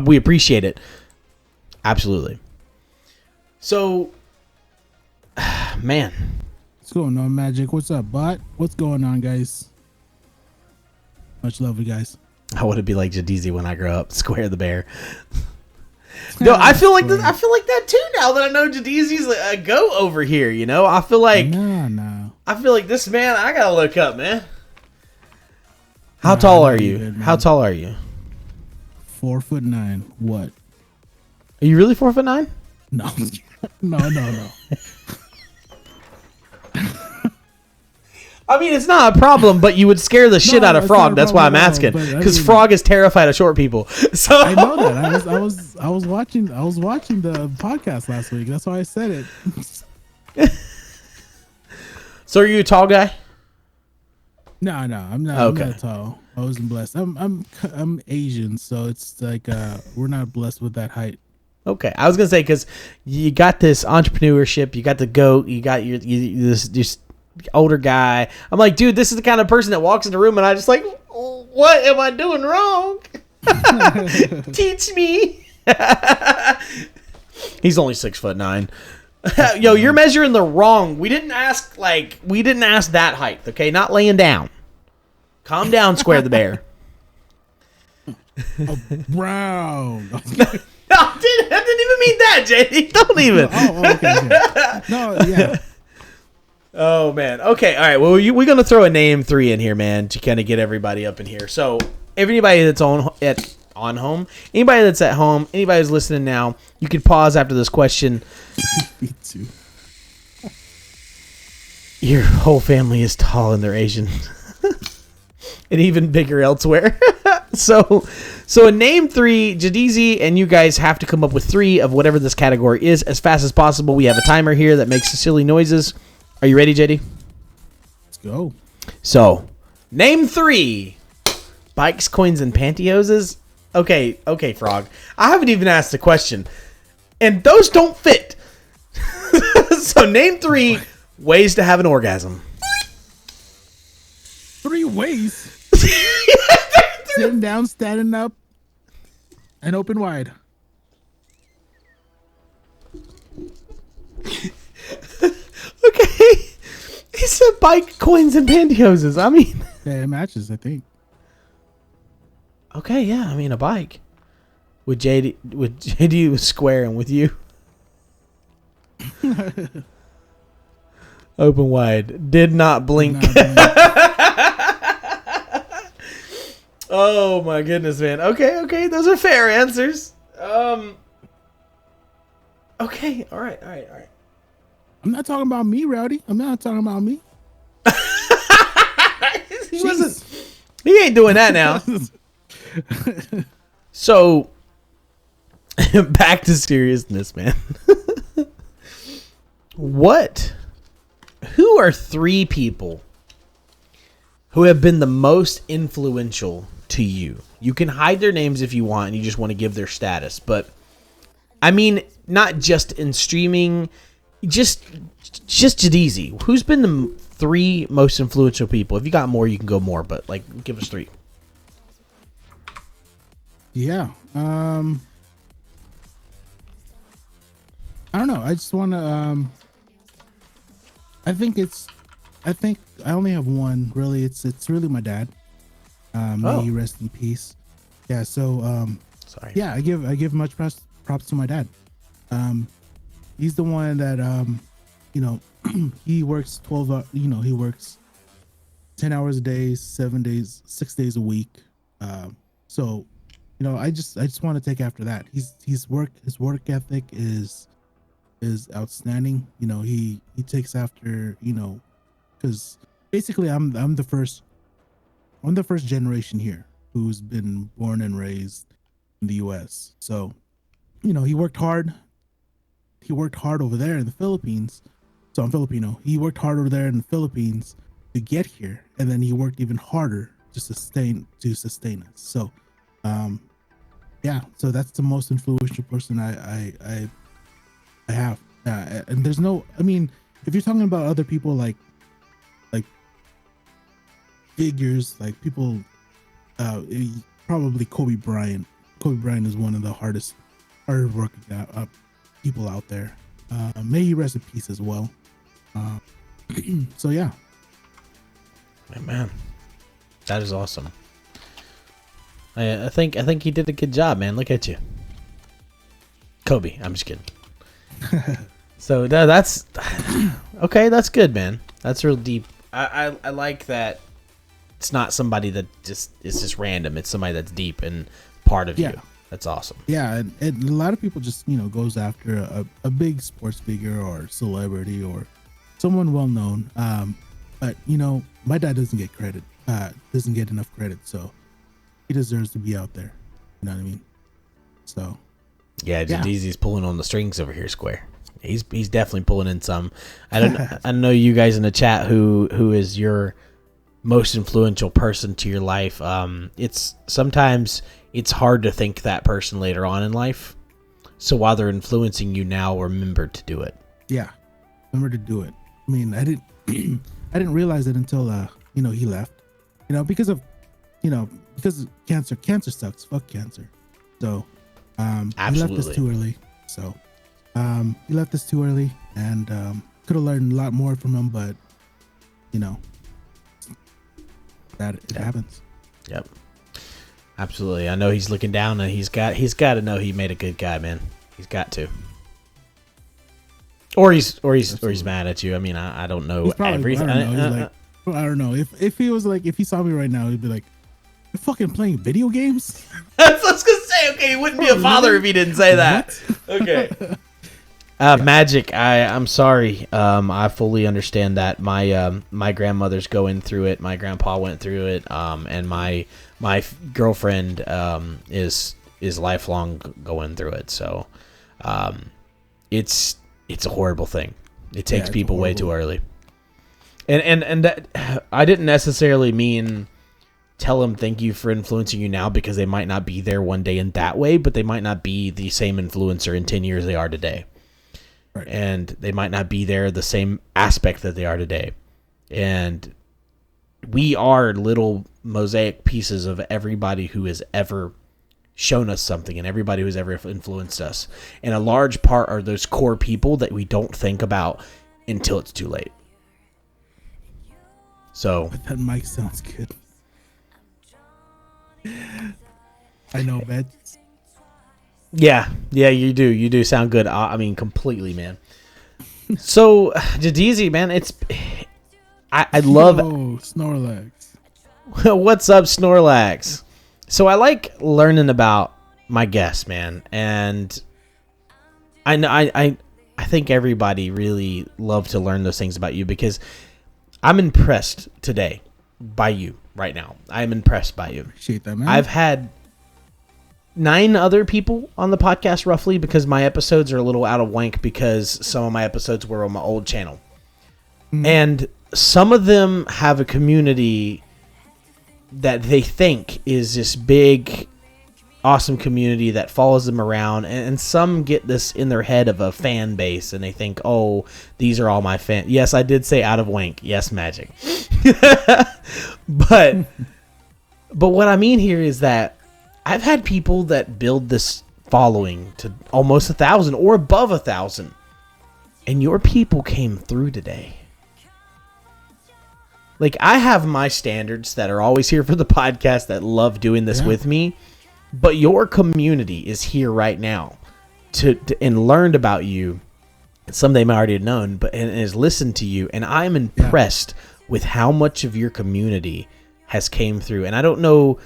we appreciate it. Absolutely. So, man, what's going on, Magic? What's up, bot? What's going on, guys? Much love, you guys. I want to be like JDEEZY when I grow up. Square the bear. No, I feel like I feel like that too now that I know JDEEZY's a go over here. I feel like no. I feel like this man. I gotta look up, man. How tall are you? Good, How tall are you? 4'9". What? Are you really 4'9"? No, no. I mean, it's not a problem, but you would scare the shit out of Frog. That's why I'm asking, because Frog is terrified of short people. So I know that. I was watching the podcast last week. That's why I said it. So are you a tall guy? No, I'm not. Okay. I'm not tall. I wasn't blessed. I'm Asian, so it's like we're not blessed with that height. Okay, I was gonna say because you got this entrepreneurship, you got the goat, you got this older guy. I'm like, dude, this is the kind of person that walks in the room and I just like, what am I doing wrong? Teach me. He's only 6'9". Yo, you're measuring the wrong. We didn't ask that height. Okay, not laying down. Calm down, Square the bear. Brown. No, I didn't even mean that, JD. Don't even. Okay. No, yeah. Oh, man. Okay, all right. Well, we're going to throw a name 3 in here, man, to kind of get everybody up in here. So, everybody that's on on home. Anybody that's at home, anybody who's listening now, you can pause after this question. Me too. Your whole family is tall and they're Asian. And even bigger elsewhere. So in name 3, JDEEZY and you guys have to come up with 3 of whatever this category is as fast as possible. We have a timer here that makes silly noises. Are you ready, JD? Let's go. So, name 3. Bikes, coins, and pantyhoses. Okay, Frog. I haven't even asked the question. And those don't fit. So, name 3 ways to have an orgasm. 3 ways. Sitting down, standing up, and open wide. Okay. He said bike, coins, and pantyhoses. I mean... Yeah, it matches, I think. Okay, yeah. I mean, a bike. With JD was square and with you. Open wide. Did not blink. Oh my goodness, man. Okay. Those are fair answers. Okay. All right. I'm not talking about me, Rowdy. I'm not talking about me. He ain't doing that now. So, back to seriousness, man. Who are 3 people who have been the most influential to you? You can hide their names if you want and you just want to give their status, but I mean, not just in streaming, just JDEEZY. Who's been the 3 most influential people? If you got more, you can go more, but like, give us 3. Yeah. I don't know. I just want to. I think I only have one. Really, it's really my dad. May he rest in peace. Yeah. So Sorry. yeah, I give much props to my dad. He's the one that he works 12. He works 10 hours a day, 7 days, 6 days a week. So I just want to take after that. His work ethic is outstanding. He takes after, because basically I'm the first generation here who's been born and raised in the US. So, he worked hard. He worked hard over there in the Philippines. So I'm Filipino. He worked hard over there in the Philippines to get here, and then he worked even harder to sustain us. So, yeah. So that's the most influential person I have. And there's no. I mean, if you're talking about other people like figures, like people, probably Kobe Bryant. Kobe Bryant is one of the hardest working people out there. May he rest in peace as well. So yeah. Man, that is awesome. I think he did a good job, man. Look at you, Kobe. I'm just kidding. So that's okay. That's good, man. That's real deep. I like that. It's not somebody that is just random. It's somebody that's deep and part of you. That's awesome. Yeah, and a lot of people just goes after a big sports figure or celebrity or someone well known. But my dad doesn't get credit. Doesn't get enough credit, so he deserves to be out there. You know what I mean? So yeah, JDEEZY's pulling on the strings over here, Square. He's definitely pulling in some. I know you guys in the chat who is your most influential person to your life. It's sometimes it's hard to think that person later on in life. So while they're influencing you now, remember to do it. Yeah, remember to do it. I mean, I didn't realize it until he left. Because of cancer. Cancer sucks. Fuck cancer. So he left us too early. So he left us too early, and could have learned a lot more from him, but that it happens. Yep. Absolutely. I know he's looking down, and he's got to know he made a good guy, man. He's got to. Or he's mad at you. I mean, I don't know everything. I don't know. If he was like, if he saw me right now, he'd be like, You're fucking playing video games? I was gonna say, okay, he wouldn't be a father if he didn't say that. What? Okay. Magic. I'm sorry. I fully understand that. My grandmother's going through it. My grandpa went through it. And my girlfriend is lifelong going through it. So, it's a horrible thing. It takes people way too early. And that, I didn't necessarily mean tell them thank you for influencing you now, because they might not be there one day in that way, but they might not be the same influencer in 10 years they are today. Right. And they might not be there the same aspect that they are today. And we are little mosaic pieces of everybody who has ever shown us something and everybody who's ever influenced us. And a large part are those core people that we don't think about until it's too late. So but that mic sounds good. I know, man. Yeah, you do. You do sound good. I mean, completely, man. So, JDEEZY, man, I love... Yo, Snorlax. What's up, Snorlax? So I like learning about my guests, man. And I think everybody really loves to learn those things about you, because I'm impressed today by you right now. I'm impressed by you. Appreciate that, man. I've had 9 other people on the podcast, roughly, because my episodes are a little out of whack because some of my episodes were on my old channel. Mm. And some of them have a community that they think is this big, awesome community that follows them around. And some get this in their head of a fan base, and they think, oh, these are all my fans. Yes, I did say out of wank. Yes, Magic. But what I mean here is that I've had people that build this following to almost 1,000 or above 1,000, and your people came through today. Like, I have my standards that are always here for the podcast that love doing this with me, but your community is here right now to and learned about you. Some they might already have known, but and has listened to you, and I'm impressed with how much of your community has came through. And I don't know,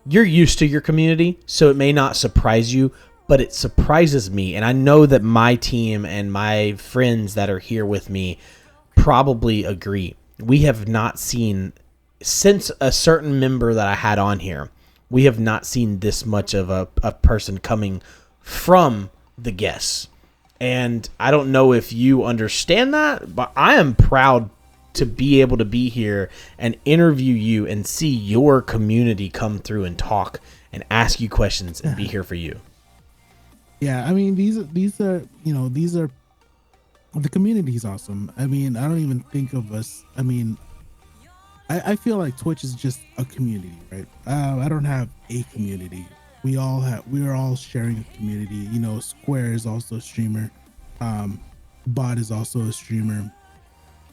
you're used to your community, so it may not surprise you, but it surprises me. And I know that my team and my friends that are here with me probably agree. We have not seen, since a certain member that I had on here, we have not seen this much of a person coming from the guests. And I don't know if you understand that, but I am proud to be able to be here and interview you and see your community come through and talk and ask you questions and be here for you. Yeah, I mean, these are the community is awesome. I mean, I don't even think of us. I mean, I feel like Twitch is just a community, right? I don't have a community. We are all sharing a community. You know, Square is also a streamer. Bot is also a streamer.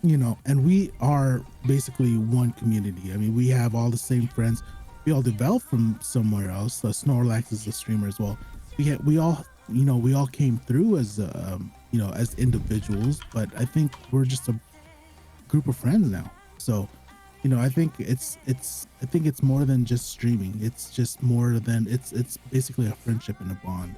You know, and we are basically one community. I mean, we have all the same friends. We all developed from somewhere else. So Snorlax is a streamer as well. We all came through as as individuals, but I think we're just a group of friends now. So, you know, I think it's more than just streaming. It's just more than it's basically a friendship and a bond.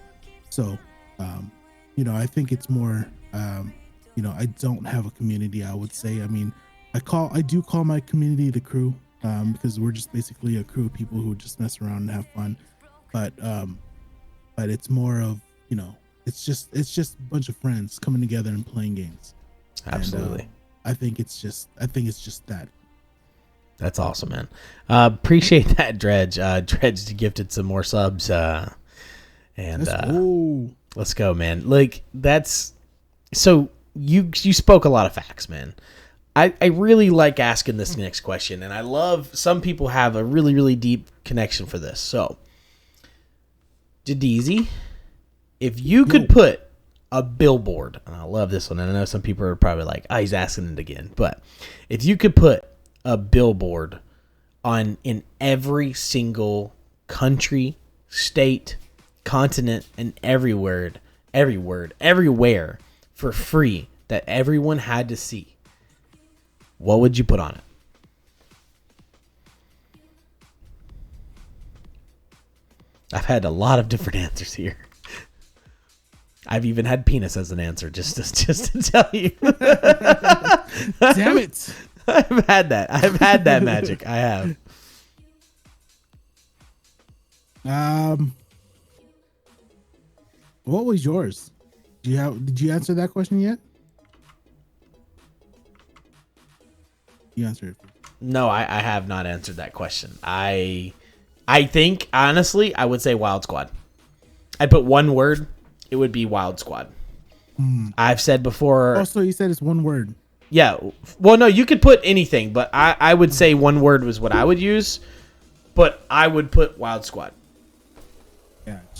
So, I think it's more. I don't have a community, I would say. I mean, I do call my community the crew, because we're just basically a crew of people who just mess around and have fun. But it's more of, it's just a bunch of friends coming together and playing games. Absolutely. And, I think it's just that. That's awesome, man. Appreciate that, Dredge. Dredge gifted some more subs. Let's go, man. Like, that's so. You spoke a lot of facts, man. I really like asking this next question, and I love some people have a really, really deep connection for this. So, JDEEZY, if you could put a billboard, and I love this one, and I know some people are probably like, oh, he's asking it again, but if you could put a billboard in every single country, state, continent, and everywhere for free that everyone had to see, what would you put on it? I've had a lot of different answers here. I've even had penis as an answer, just to tell you. Damn it! I've had that. I've had that magic. I have. What was yours? Did you answer that question yet? You answered it. No, I have not answered that question. I think, honestly, I would say Wild Squad. I'd put one word. It would be Wild Squad. I've said before. Also, you said it's one word. Yeah. Well, no, you could put anything, but I would say one word was what I would use. But I would put Wild Squad. Gotcha.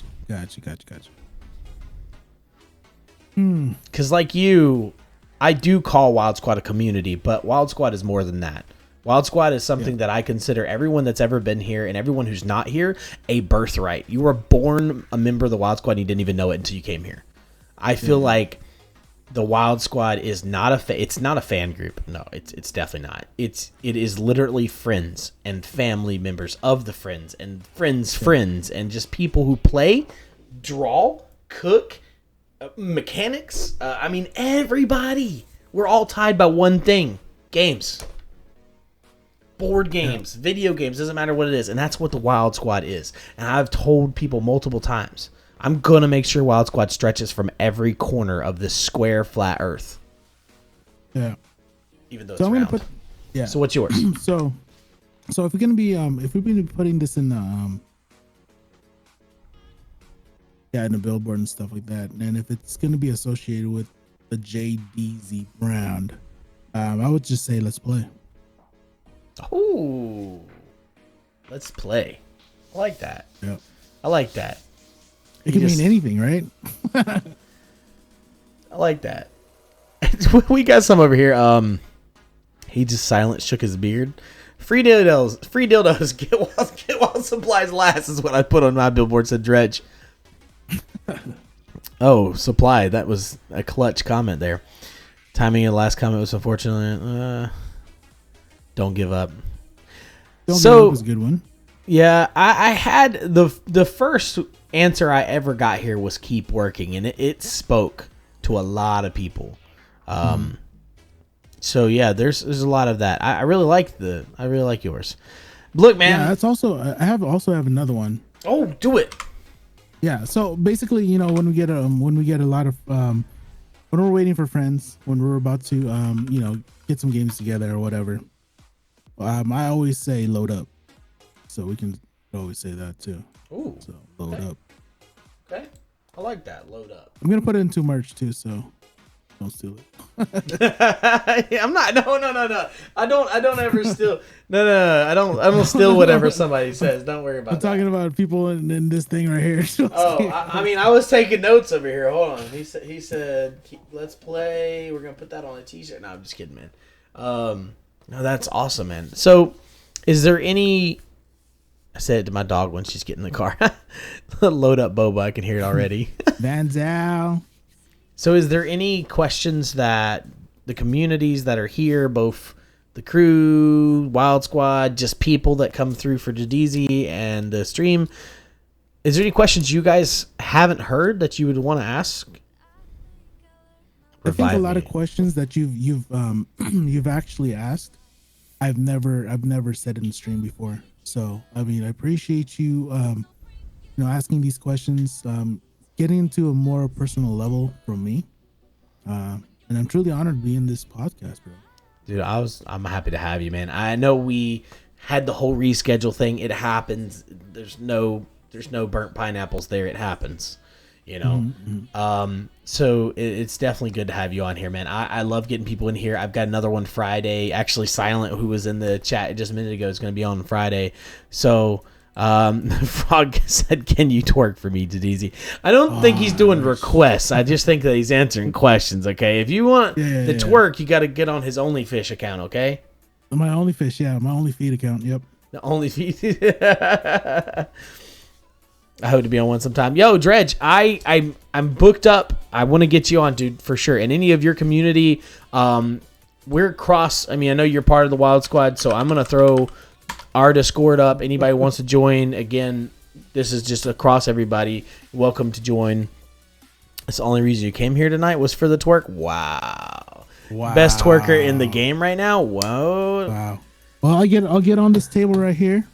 Because like you, I do call Wild Squad a community, but Wild Squad is more than that. Wild Squad is something that I consider everyone that's ever been here and everyone who's not here a birthright. You were born a member of the Wild Squad and you didn't even know it until you came here. I feel like the Wild Squad is not it's not a fan group. No, it's definitely not. It is literally friends and family members of the friends and friends and just people who play, draw, cook, mechanics. I mean, everybody. We're all tied by one thing: games. Board games, video games, doesn't matter what it is. And that's what the Wild Squad is. And I've told people multiple times, I'm going to make sure Wild Squad stretches from every corner of this square, flat earth. Yeah. Even though it's round. So what's yours? So if we're going to be, if we're going to be putting this in the, in the billboard and stuff like that, and if it's going to be associated with the JDEEZY brand, I would just say let's play. Oh, let's play. I like that. Yeah, I like that. It can mean anything, right? I like that. We got some over here. He just silent shook his beard. Free dildos. Get while supplies last is what I put on my billboard. Said Dredge. Oh, supply. That was a clutch comment there. Timing of the last comment was unfortunate. Don't give up. Don't give up was a good one. Yeah, I had the first answer I ever got here was keep working, and it spoke to a lot of people. So yeah, there's a lot of that. I really like yours. Look, man. Yeah, that's also I have another one. Oh, do it. Yeah, so basically, when we get a lot of when we're waiting for friends, when we're about to get some games together or whatever, I always say load up. So we can always say that too. Ooh. So load up. Okay. I like that. Load up. I'm gonna put it into merch too, so don't steal it. I'm not. No. I don't ever steal. No. I don't steal whatever somebody says. Don't worry about I'm talking about people in this thing right here. I mean, I was taking notes over here. Hold on. He said, let's play. We're gonna put that on a t-shirt. No, I'm just kidding, man. No, that's awesome, man. So, is there any? I said it to my dog when she's getting in the car. Load up, Boba. I can hear it already. Van Zyl. So is there any questions that the communities that are here, both the crew, Wild Squad, just people that come through for JDEEZY and the stream, is there any questions you guys haven't heard that you would want to ask? I think a lot of questions that you've actually asked, I've never said in the stream before. So I mean, I appreciate you asking these questions, getting to a more personal level from me, and I'm truly honored to be in this podcast, bro. Dude, I'm happy to have you, man. I know we had the whole reschedule thing. It happens. There's no burnt pineapples there. It happens, So it's definitely good to have you on here, man. I love getting people in here. I've got another one Friday. Actually, Silent, who was in the chat just a minute ago, is going to be on Friday. So Frog said, "Can you twerk for me, JDEEZY?" I don't think he's doing requests. I just think that he's answering questions. Okay, if you want the twerk, you got to get on his OnlyFish account. Okay, my OnlyFish, my OnlyFeed account. Yep, the OnlyFeed. I hope to be on one sometime. Yo, Dredge, I'm booked up. I want to get you on, dude, for sure. And any of your community, we're cross. I mean, I know you're part of the Wild Squad, so I'm gonna throw our Discord up. Anybody wants to join, again, this is just across everybody. Welcome to join. That's the only reason you came here tonight was for the twerk. Wow. Best twerker in the game right now. Whoa. Wow. Well, I'll get on this table right here,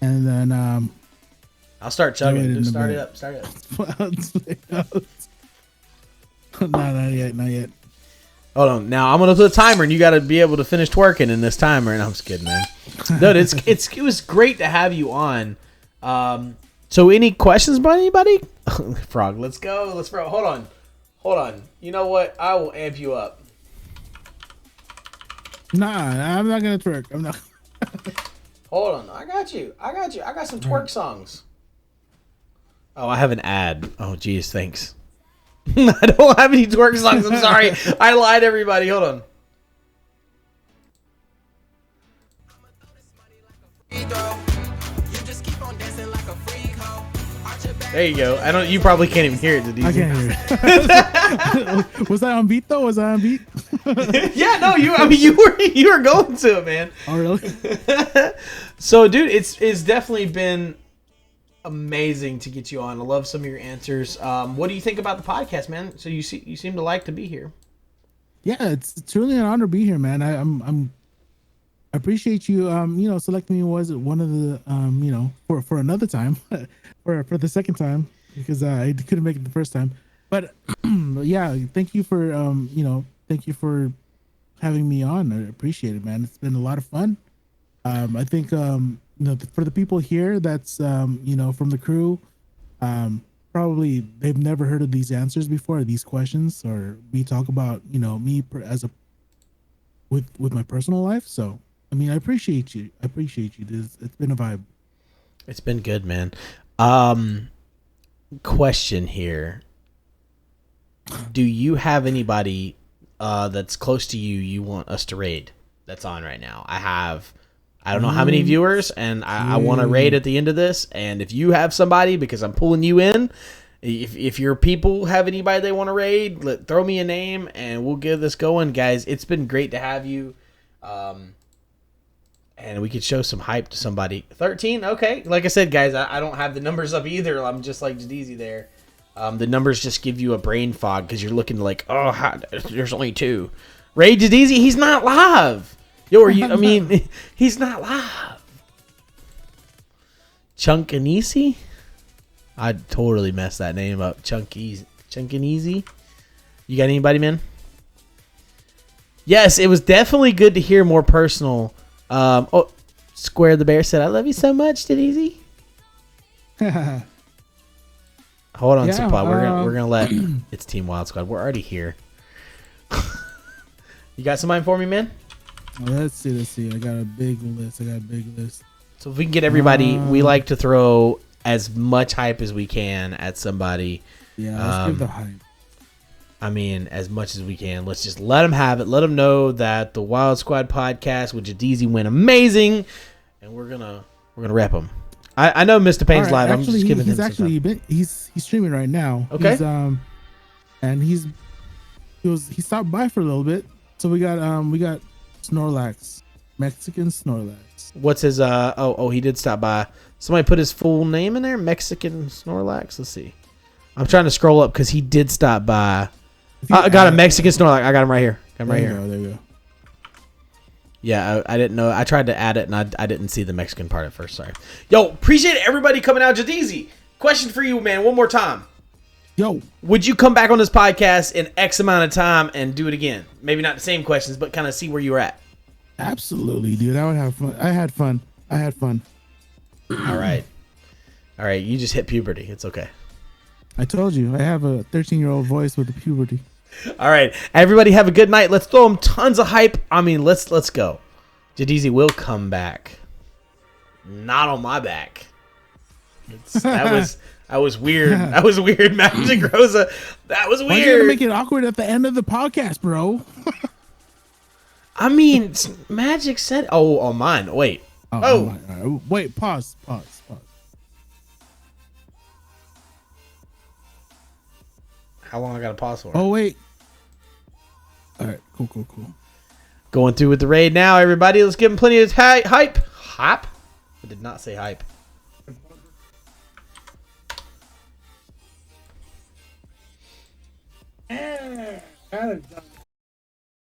and then I'll start chugging. Just start it up. Start it up. No, not yet. Hold on. Now I'm gonna put a timer, and you got to be able to finish twerking in this timer. And I'm just kidding, man. No, it was great to have you on. So any questions by anybody? Frog, let's go. Let's bro. Hold on. You know what? I will amp you up. Nah, I'm not gonna twerk. I'm not. Hold on. I got you. I got some twerk songs. Oh, I have an ad. Oh, geez, thanks. I don't have any twerk songs. I'm sorry. I lied to everybody. Hold on. There you go. You probably can't even hear it, JDEEZY. I can't hear it. Was that on beat though? Yeah, no, you were going to it, man. Oh really? So, dude, it's definitely been amazing to get you on. I love some of your answers. What do you think about the podcast, man? So you seem to like to be here. Yeah, it's really an honor to be here, man. I appreciate you selecting me was one of the for another time for the second time because I couldn't make it the first time. But yeah, thank you for having me on. I appreciate it, man. It's been a lot of fun. I think for the people here that's from the crew, probably they've never heard of these answers before, these questions, or we talk about me with my personal life. So I mean, I appreciate you. It's been a vibe. It's been good, man. Question here. Do you have anybody that's close to you want us to raid that's on right now? I don't know how many viewers, and I want to raid at the end of this. And if you have somebody, because I'm pulling you in, if your people have anybody they want to raid, throw me a name, and we'll get this going, guys. It's been great to have you. And we could show some hype to somebody. 13, okay. Like I said, guys, I don't have the numbers up either. I'm just like JDEEZY there. The numbers just give you a brain fog because you're looking like, there's only 2. Ray JDEEZY, he's not live. He's not live. Chunkanisi? I totally messed that name up. Chunkanisi? You got anybody, man? Yes, it was definitely good to hear more personal. Square the Bear said, "I love you so much, JDEEZY." Hold on, Supply. We're gonna let it's Team Wild Squad. We're already here. You got somebody for me, man? Let's see. I got a big list. So if we can get everybody, we like to throw as much hype as we can at somebody. Yeah, let's give the hype. I mean, as much as we can. Let's just let them have it. Let them know that the Wild Squad podcast with JDEEZY went amazing, and we're gonna rep them. I know Mr. Payne's live. I'm just giving him some time. He's streaming right now. Okay. He stopped by for a little bit. So we got Snorlax, Mexican Snorlax. What's his he did stop by. Somebody put his full name in there, Mexican Snorlax. Let's see. I'm trying to scroll up because he did stop by. I got a Mexican Snorlax. I got him right here. There you go. Yeah, I didn't know. I tried to add it, and I didn't see the Mexican part at first. Sorry. Yo, appreciate everybody coming out. JDEEZY, question for you, man. One more time. Yo. Would you come back on this podcast in X amount of time and do it again? Maybe not the same questions, but kind of see where you were at. Absolutely, dude. I would have fun. I had fun. All right. You just hit puberty. It's okay. I told you. I have a 13-year-old voice with the puberty. All right. Everybody have a good night. Let's throw them tons of hype. I mean, let's go. JDEEZY will come back. Not on my back. That was weird. That was weird, Magic Rosa. That was weird. Why are you gonna make it awkward at the end of the podcast, bro? I mean, Magic said, on mine. Wait. Oh. Wait, pause. How long I got to pause for? Oh, wait. All right, cool. Going through with the raid now, everybody. Let's give him plenty of hype. Hype? I did not say hype. Kind of